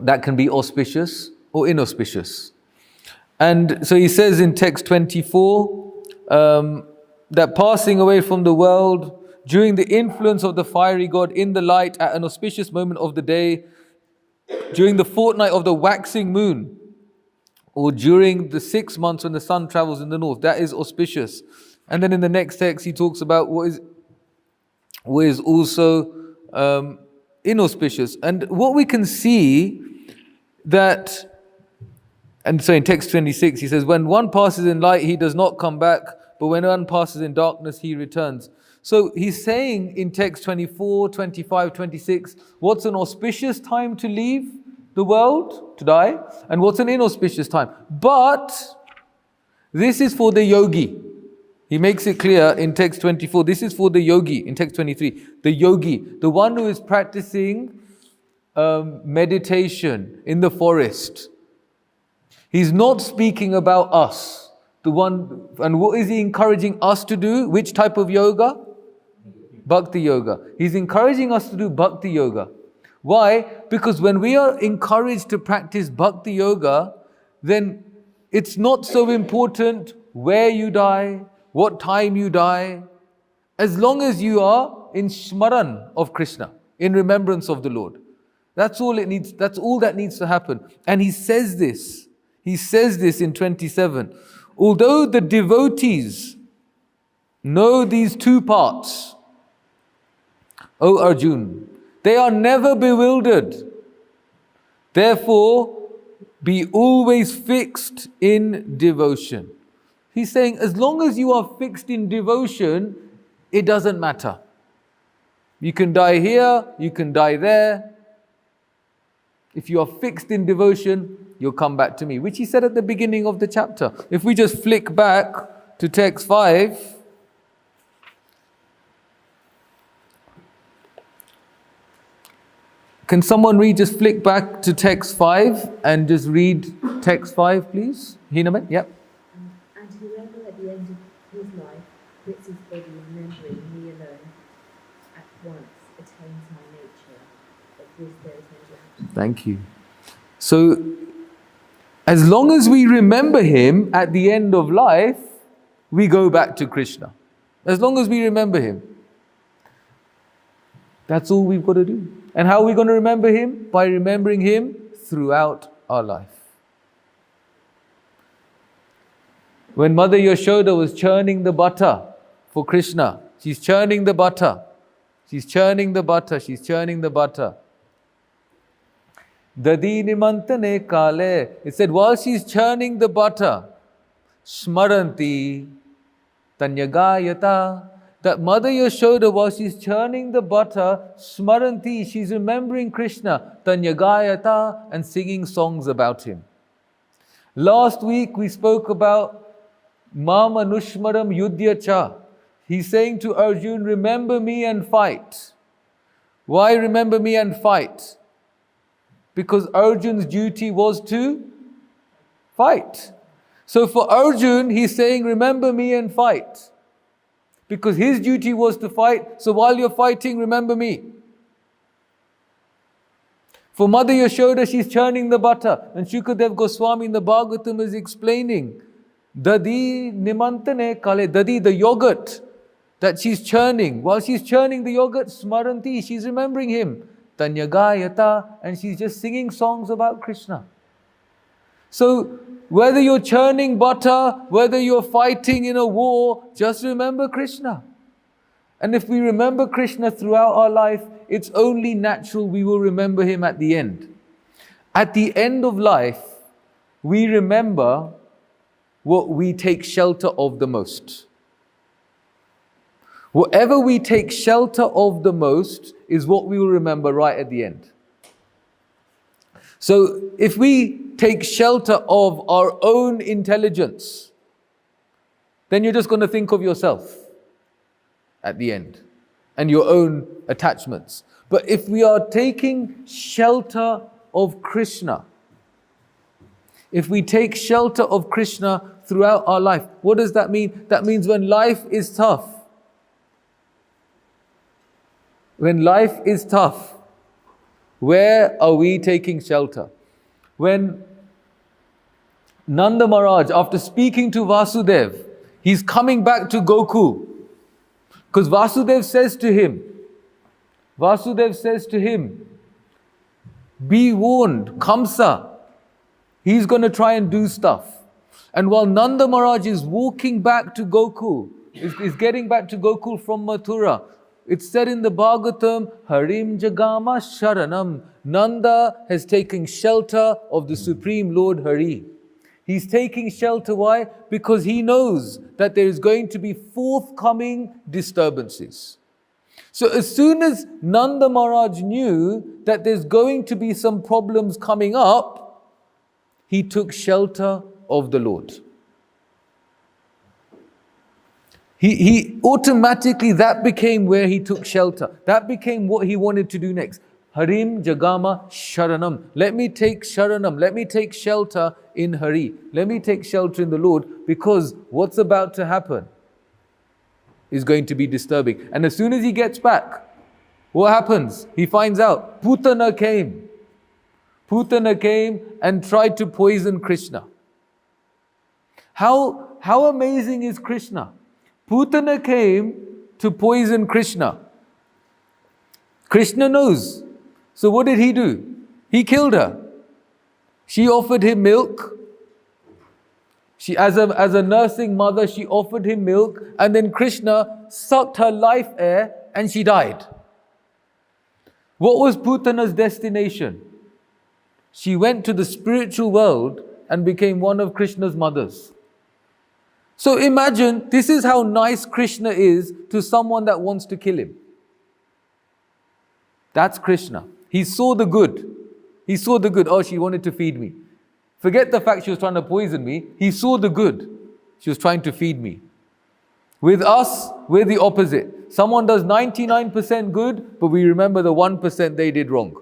that can be auspicious or inauspicious. And so he says in text 24 that passing away from the world during the influence of the fiery god in the light at an auspicious moment of the day, during the fortnight of the waxing moon, or during the 6 months when the sun travels in the north. That is auspicious. And then in the next text, he talks about what is also inauspicious. And what we can see that, and so in text 26, he says, when one passes in light, he does not come back, but when one passes in darkness, he returns. So he's saying in text 24, 25, 26, what's an auspicious time to leave the world, to die, and what's an inauspicious time. But this is for the yogi. He makes it clear in text 24, this is for the yogi. In text 23, the yogi, the one who is practicing meditation in the forest. He's not speaking about us. The one, and what is he encouraging us to do? Which type of yoga? Bhakti yoga. He's encouraging us to do bhakti yoga. Why? Because when we are encouraged to practice bhakti yoga, then it's not so important where you die, what time you die, as long as you are in smaran of Krishna, in remembrance of the Lord. That's all it needs, that's all that needs to happen. And he says this in 27. Although the devotees know these two parts, O Arjun, they are never bewildered. Therefore, be always fixed in devotion. He's saying, as long as you are fixed in devotion, it doesn't matter. You can die here, you can die there. If you are fixed in devotion, you'll come back to me, which he said at the beginning of the chapter. If we just flick back to text 5, can someone just flick back to text 5 and just read text 5, please? Hinaman, yep. And whoever at the end of his life quits his body remembering me alone, at once attains my nature, of this there is no doubt. Thank you. So, as long as we remember him at the end of life, we go back to Krishna. As long as we remember him. That's all we've got to do. And how are we going to remember him? By remembering him throughout our life. When Mother Yashoda was churning the butter for Krishna, she's churning the butter. She's churning the butter. She's churning the butter. Dadi nimantane kale. It said, while she's churning the butter, smaranti tanyagayata. That Mother Yashoda, while she's churning the butter, smaranti, she's remembering Krishna, tanyagayata, and singing songs about him. Last week we spoke about Mama Nushmaram Yudhya Cha. He's saying to Arjun, remember me and fight. Why remember me and fight? Because Arjun's duty was to fight. So for Arjun, he's saying, remember me and fight. Because his duty was to fight, so while you're fighting, remember me. For Mother Yashoda, she's churning the butter. And Shukadev Goswami in the Bhagavatam is explaining, Dadi nimantane kale, Dadi, the yogurt that she's churning. While she's churning the yogurt, smaranti, she's remembering him. Tanyagayata, and she's just singing songs about Krishna. So, whether you're churning butter, whether you're fighting in a war, just remember Krishna. And if we remember Krishna throughout our life, it's only natural we will remember him at the end. At the end of life, we remember what we take shelter of the most. Whatever we take shelter of the most is what we will remember right at the end. So if we take shelter of our own intelligence, then you're just going to think of yourself at the end and your own attachments. But if we are taking shelter of Krishna, if we take shelter of Krishna throughout our life, what does that mean? That means when life is tough, where are we taking shelter? When Nanda Maharaj, after speaking to Vasudev, he's coming back to Gokul. Because Vasudev says to him, Be warned, Kamsa, he's going to try and do stuff. And while Nanda Maharaj is walking back to Gokul, is getting back to Gokul from Mathura, it's said in the Bhagavatam, Harim Jagama Sharanam. Nanda has taken shelter of the Supreme Lord Hari. He's taking shelter, why? Because he knows that there is going to be forthcoming disturbances. So as soon as Nanda Maharaj knew that there's going to be some problems coming up, he took shelter of the Lord. He automatically, that became where he took shelter. That became what he wanted to do next. Harim Jagama Sharanam. Let me take Sharanam. Let me take shelter in Hari. Let me take shelter in the Lord, because what's about to happen is going to be disturbing. And as soon as he gets back, what happens? He finds out Putana came. Putana came and tried to poison Krishna. How amazing is Krishna? Putana came to poison Krishna. Krishna knows. So what did he do? He killed her. She offered him milk. She, as a nursing mother, she offered him milk, and then Krishna sucked her life air and she died. What was Putana's destination? She went to the spiritual world and became one of Krishna's mothers. So imagine, this is how nice Krishna is to someone that wants to kill him. That's Krishna. He saw the good. He saw the good. Oh, she wanted to feed me. Forget the fact she was trying to poison me. He saw the good. She was trying to feed me. With us, we're the opposite. Someone does 99% good, but we remember the 1% they did wrong.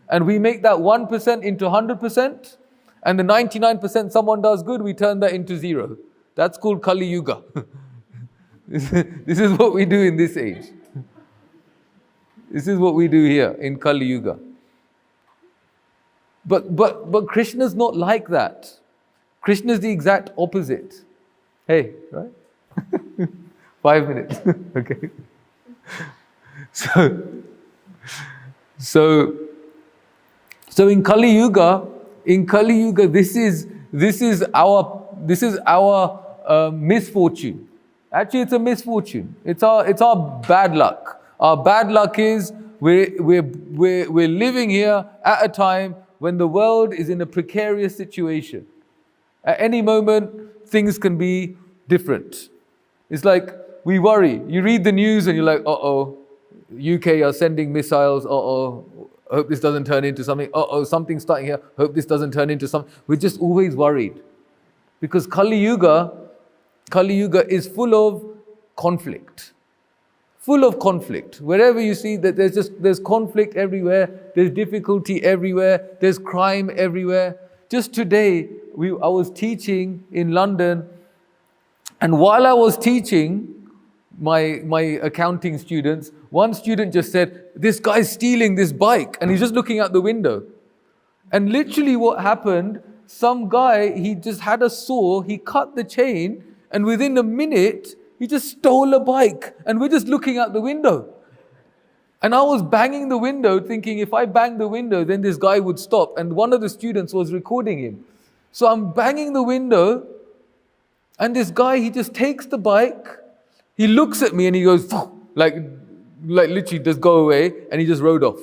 And we make that 1% into 100%, and the 99% someone does good, we turn that into 0. That's called Kali Yuga. This is what we do in this age. This is what we do here in Kali Yuga. But Krishna's not like that. Krishna's the exact opposite. Hey, right? 5 minutes. Okay. So in Kali Yuga, this is our misfortune. Actually, it's a misfortune. It's our bad luck. Our bad luck is we're living here at a time when the world is in a precarious situation. At any moment, things can be different. It's like we worry. You read the news and you're like, uh-oh, UK are sending missiles, uh-oh, hope this doesn't turn into something, uh-oh, something's starting here, hope this doesn't turn into something. We're just always worried. Because Kali Yuga is full of conflict. Full of conflict. Wherever you see that there's conflict everywhere, there's difficulty everywhere, there's crime everywhere. Just today, I was teaching in London, and while I was teaching my accounting students, one student just said, "This guy's stealing this bike," and he's just looking out the window. And literally what happened, some guy, he just had a saw, he cut the chain, and within a minute, he just stole a bike, and we're just looking out the window. And I was banging the window thinking if I bang the window, then this guy would stop. And one of the students was recording him. So I'm banging the window, and this guy, he just takes the bike, he looks at me and he goes, like literally just go away, and he just rode off.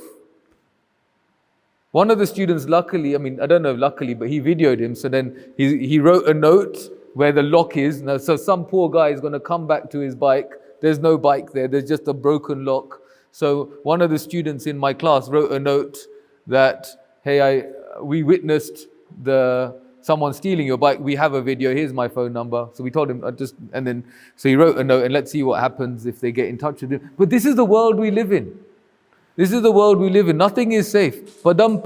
One of the students, luckily, I don't know luckily, but he videoed him. So then he wrote a note where the lock is. Now, so some poor guy is going to come back to his bike. There's no bike there. There's just a broken lock. So one of the students in my class wrote a note that, hey, we witnessed someone stealing your bike. We have a video. Here's my phone number. So we told him so he wrote a note, and let's see what happens if they get in touch with him. But this is the world we live in. This is the world we live in. Nothing is safe. Padam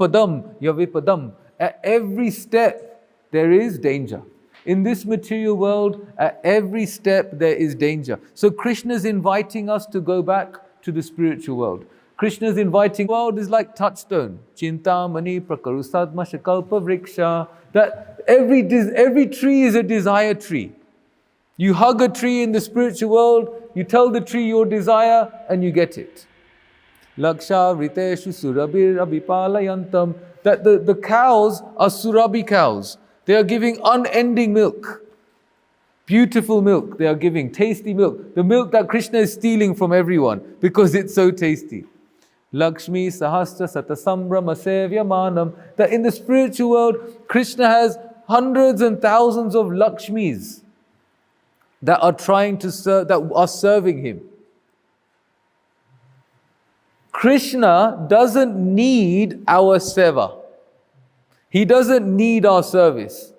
yavi padam. At every step, there is danger. In this material world, at every step there is danger. So Krishna is inviting us to go back to the spiritual world. Krishna's inviting world is like touchstone. Chintamani prakarusadma shakalpa vriksha. That every tree is a desire tree. You hug a tree in the spiritual world, you tell the tree your desire, and you get it. Laksha vriteshu surabir abhipalayantam. that the cows are Surabhi cows. They are giving unending milk. Beautiful milk they are giving, tasty milk. The milk that Krishna is stealing from everyone because it's so tasty. Lakshmi Sahasra Satasambrama Sevya Manam. That in the spiritual world, Krishna has hundreds and thousands of Lakshmis that are trying to serve, that are serving him. Krishna doesn't need our seva. He doesn't need our service.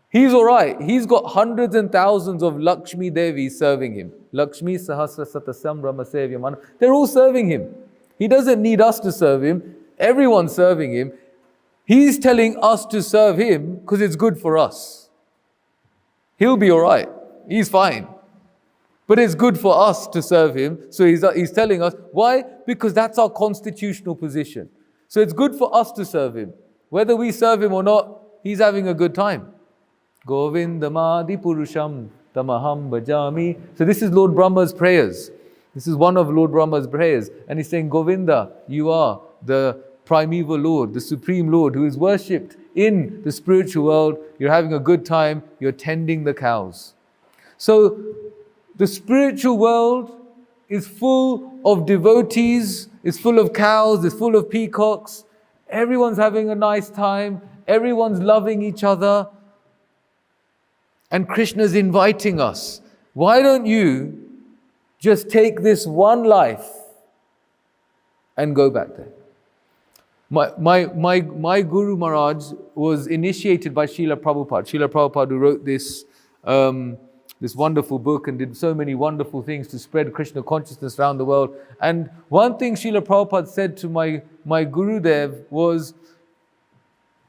He's alright. He's got hundreds and thousands of Lakshmi Devi serving him. Lakshmi Sahasra Satasambrama Sevya Manam. They're all serving him. He doesn't need us to serve him. Everyone's serving him. He's telling us to serve him because it's good for us. He'll be alright. He's fine. But it's good for us to serve him. So he's telling us. Why? Because that's our constitutional position. So it's good for us to serve him. Whether we serve him or not, he's having a good time. Govindamadi Purusham Tamaham Bhajami. So this is Lord Brahma's prayers. This is one of Lord Brahma's prayers. And he's saying, Govinda, you are the primeval Lord, the Supreme Lord who is worshipped in the spiritual world. You're having a good time. You're tending the cows. So the spiritual world is full of devotees, it's full of cows, it's full of peacocks. Everyone's having a nice time. Everyone's loving each other. And Krishna's inviting us. Why don't you just take this one life and go back there? My Guru Maharaj was initiated by Srila Prabhupada. Srila Prabhupada, who wrote this wonderful book and did so many wonderful things to spread Krishna consciousness around the world. And one thing Srila Prabhupada said to my Gurudev was,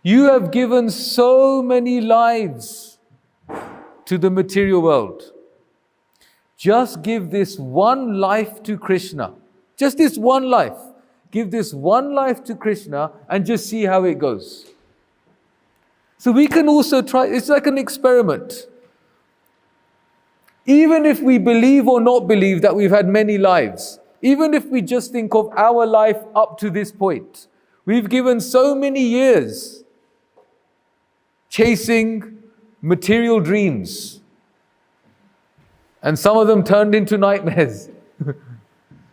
you have given so many lives to the material world. Just give this one life to Krishna. Just this one life. Give this one life to Krishna and just see how it goes. So we can also try, it's like an experiment. Even if we believe or not believe that we've had many lives, even if we just think of our life up to this point, we've given so many years chasing material dreams. And some of them turned into nightmares.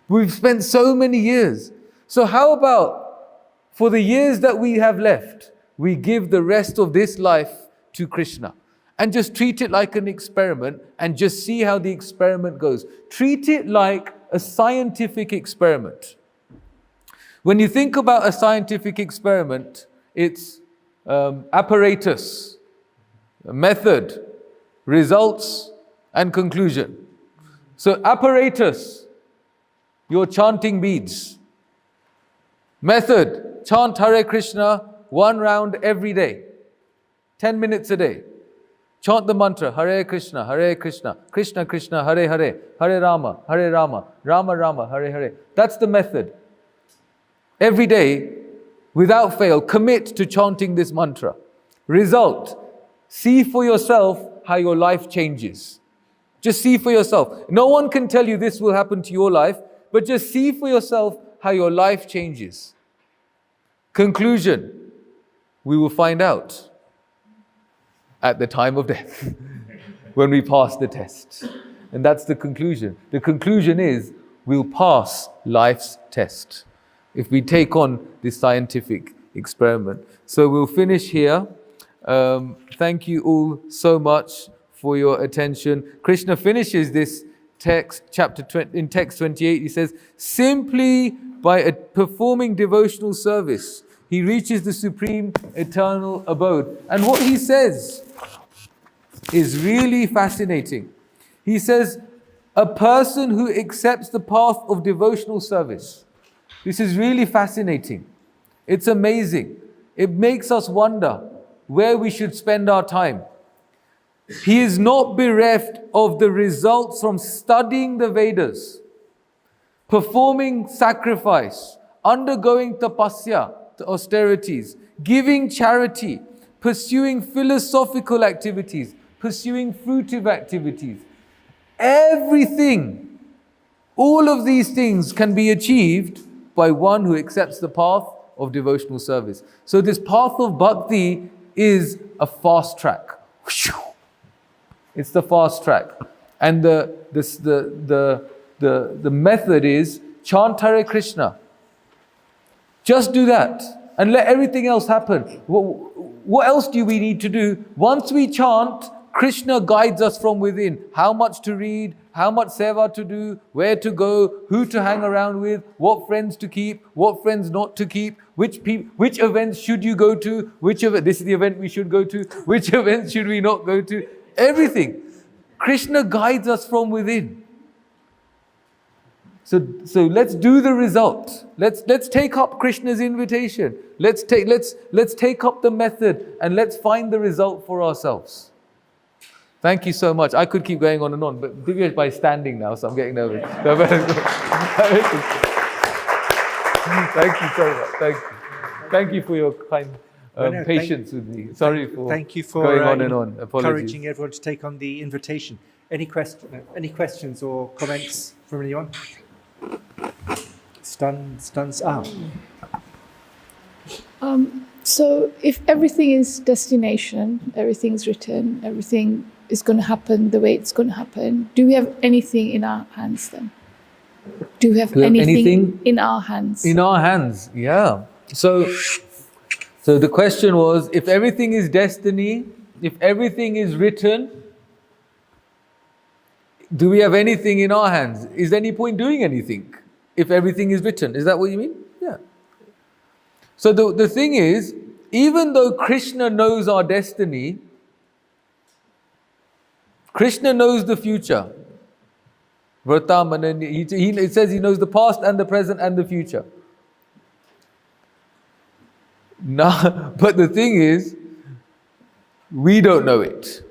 We've spent so many years. So how about for the years that we have left, we give the rest of this life to Krishna and just treat it like an experiment and just see how the experiment goes. Treat it like a scientific experiment. When you think about a scientific experiment, it's apparatus, method, results, and conclusion. So apparatus, you're chanting beads. Method, chant Hare Krishna 1 round every day, 10 minutes a day. Chant the mantra, Hare Krishna, Krishna Krishna, Hare Hare, Hare Rama, Rama Rama, Hare Hare. That's the method. Every day, without fail, commit to chanting this mantra. Result, see for yourself how your life changes. Just see for yourself. No one can tell you this will happen to your life, but just see for yourself how your life changes. Conclusion, we will find out at the time of death, when we pass the test. And that's the conclusion. The conclusion is, we'll pass life's test if we take on this scientific experiment. So we'll finish here. Thank you all so much for your attention. Krishna finishes this text, in text 28, he says, simply by performing devotional service, he reaches the supreme eternal abode. And what he says is really fascinating. He says, a person who accepts the path of devotional service. This is really fascinating. It's amazing. It makes us wonder where we should spend our time. He is not bereft of the results from studying the Vedas, performing sacrifice, undergoing tapasya, the austerities, giving charity, pursuing philosophical activities, pursuing fruitive activities. Everything, all of these things can be achieved by one who accepts the path of devotional service. So this path of bhakti is a fast track. It's the fast track. And the method is chant Hare Krishna. Just do that and let everything else happen. What else do we need to do? Once we chant, Krishna guides us from within. How much to read, how much seva to do, where to go, who to hang around with, what friends to keep, what friends not to keep, which events should you go to, this is the event we should go to, which events should we not go to, everything. Krishna guides us from within. So let's do the result. Let's take up Krishna's invitation. Let's take up the method and let's find the result for ourselves. Thank you so much. I could keep going on and on, but Divya is by standing now, so I'm getting nervous. Thank you so much. Thank you. Thank you for your kind patience with me. Sorry for thank you for going on and on. Apologies. encouraging everyone to take on the invitation. Any questions or comments from anyone? Stuns out. So if everything is destination, everything's written, everything is going to happen the way it's going to happen, do we have anything in our hands then? Do we have anything in our hands? In our hands, yeah. So the question was, if everything is destiny, if everything is written, do we have anything in our hands? Is there any point doing anything if everything is written? Is that what you mean? Yeah. So the thing is, even though Krishna knows our destiny, Krishna knows the future. It says he knows the past and the present and the future. Now, but the thing is, we don't know it.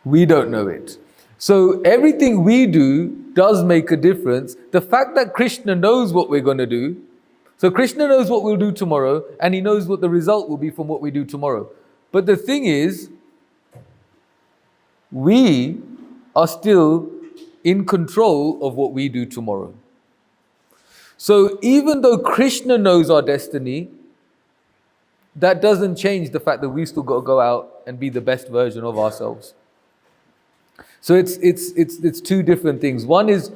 We don't know it. So everything we do does make a difference. The fact that Krishna knows what we're going to do, so Krishna knows what we'll do tomorrow, and he knows what the result will be from what we do tomorrow. But the thing is, we are still in control of what we do tomorrow. So even though Krishna knows our destiny, that doesn't change the fact that we still got to go out and be the best version of ourselves. So it's two different things. One is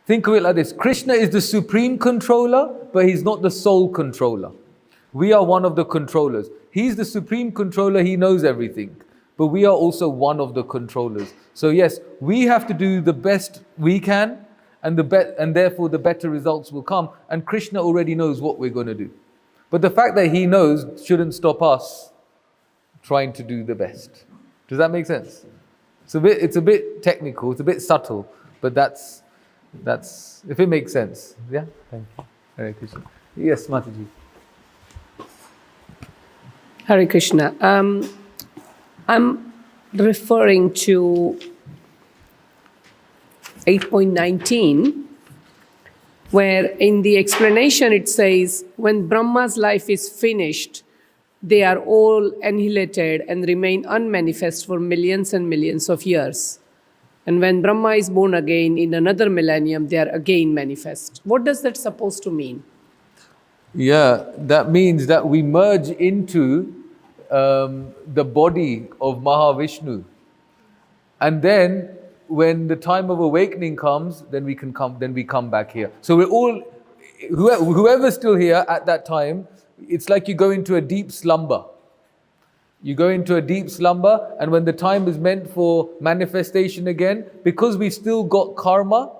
think of it like this. Krishna is the supreme controller, but he's not the sole controller. We are one of the controllers. He's the supreme controller, he knows everything. But we are also one of the controllers. So yes, we have to do the best we can, and therefore the better results will come. And Krishna already knows what we're going to do. But the fact that he knows shouldn't stop us trying to do the best. Does that make sense? It's a bit technical, it's a bit subtle, but that's if it makes sense. Yeah? Thank you. Hare Krishna. Yes, Mataji. Hare Krishna. I'm referring to 8.19, where in the explanation it says, when Brahma's life is finished, they are all annihilated and remain unmanifest for millions and millions of years. And when Brahma is born again in another millennium, they are again manifest. What does that supposed to mean? Yeah, that means that we merge into the body of Mahavishnu. And then when the time of awakening comes, then we come back here. So we're all, whoever's still here at that time, it's like you go into a deep slumber. You go into a deep slumber, and when the time is meant for manifestation again, because we've still got karma,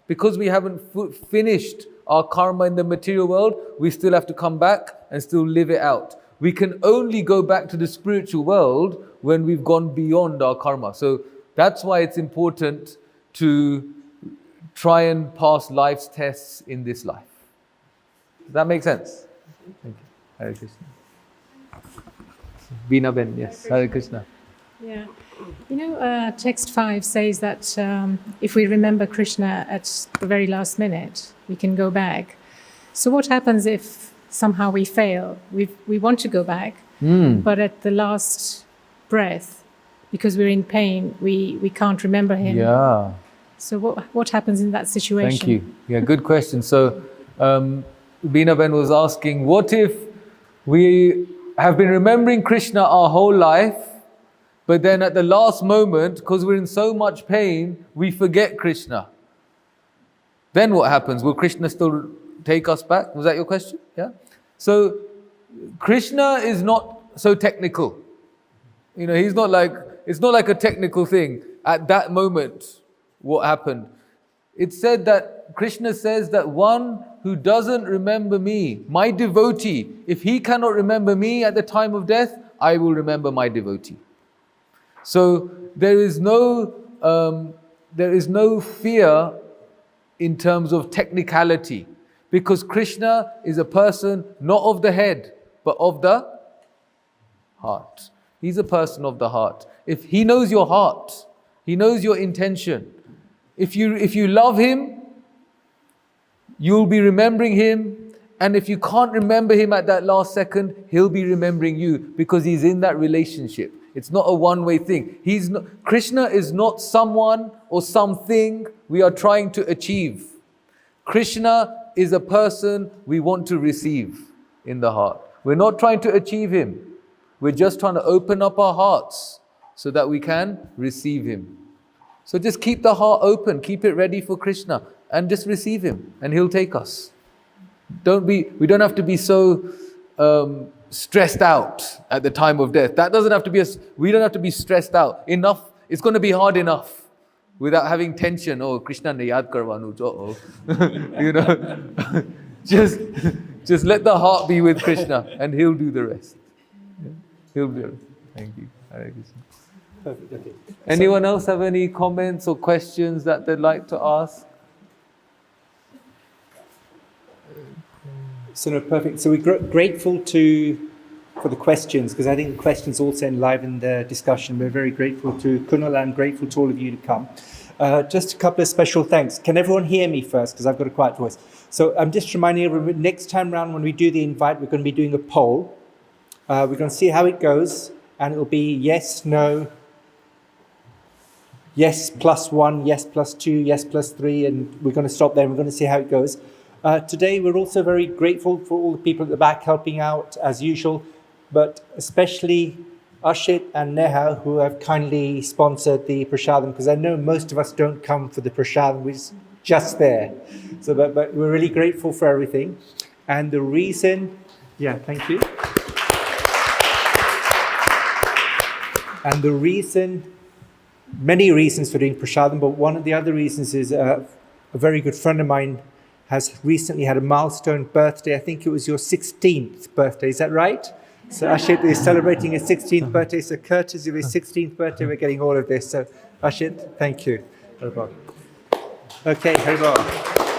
because we haven't finished our karma in the material world, we still have to come back and still live it out. We can only go back to the spiritual world when we've gone beyond our karma. So that's why it's important to try and pass life's tests in this life. Does that make sense? Thank you. Hare Krishna. Veena Ben, yes. Hare Krishna. Yeah. You know, text 5 says that if we remember Krishna at the very last minute, we can go back. So what happens if somehow we fail? We want to go back, but at the last breath, because we're in pain, we can't remember him. Yeah. So what happens in that situation? Thank you. Yeah, good question. So Beena Ben was asking, what if we have been remembering Krishna our whole life, but then at the last moment, because we're in so much pain, we forget Krishna? Then what happens? Will Krishna still take us back? Was that your question? Yeah. So Krishna is not so technical. He's not like, it's not like a technical thing. At that moment, what happened? It said that Krishna says that one who doesn't remember me, my devotee, if he cannot remember me at the time of death, I will remember my devotee. So there is no fear in terms of technicality, because Krishna is a person not of the head, but of the heart. He's a person of the heart. If he knows your heart, he knows your intention. If you love him, you'll be remembering him. And if you can't remember him at that last second, he'll be remembering you, because he's in that relationship. It's not a one-way thing. Krishna is not someone or something we are trying to achieve. Krishna is a person we want to receive in the heart. We're not trying to achieve him. We're just trying to open up our hearts so that we can receive him. So just keep the heart open, keep it ready for Krishna, and just receive him, and he'll take us. We don't have to be so stressed out at the time of death. We don't have to be stressed out. Enough, it's going to be hard enough without having tension. Oh, Krishna ne yaad karwanu, just let the heart be with Krishna, and he'll do the rest. Yeah. He'll do it. Thank you. Hare Krishna. Perfect, okay. Anyone else have any comments or questions that they'd like to ask? So no, perfect. So we're grateful for the questions, because I think the questions also enliven the discussion. We're very grateful to Kunal and grateful to all of you to come. Just a couple of special thanks. Can everyone hear me first? Because I've got a quiet voice. So I'm just reminding everyone, next time round when we do the invite, we're going to be doing a poll. We're going to see how it goes, and it'll be yes, no, yes +1, yes +2, yes +3, and we're going to stop there and we're going to see how it goes. Today, we're also very grateful for all the people at the back helping out as usual, but especially Ashit and Neha, who have kindly sponsored the prasadam, because I know most of us don't come for the prasadam, we're just there. So, but we're really grateful for everything. And the reason, thank you. And the reason, many reasons for doing prasadam, but one of the other reasons is a very good friend of mine has recently had a milestone birthday. I think it was your 16th birthday, is that right? So Ashit is celebrating his 16th birthday, so courtesy of his 16th birthday, we're getting all of this. So Ashit, thank you. Haribol. Okay, Haribol.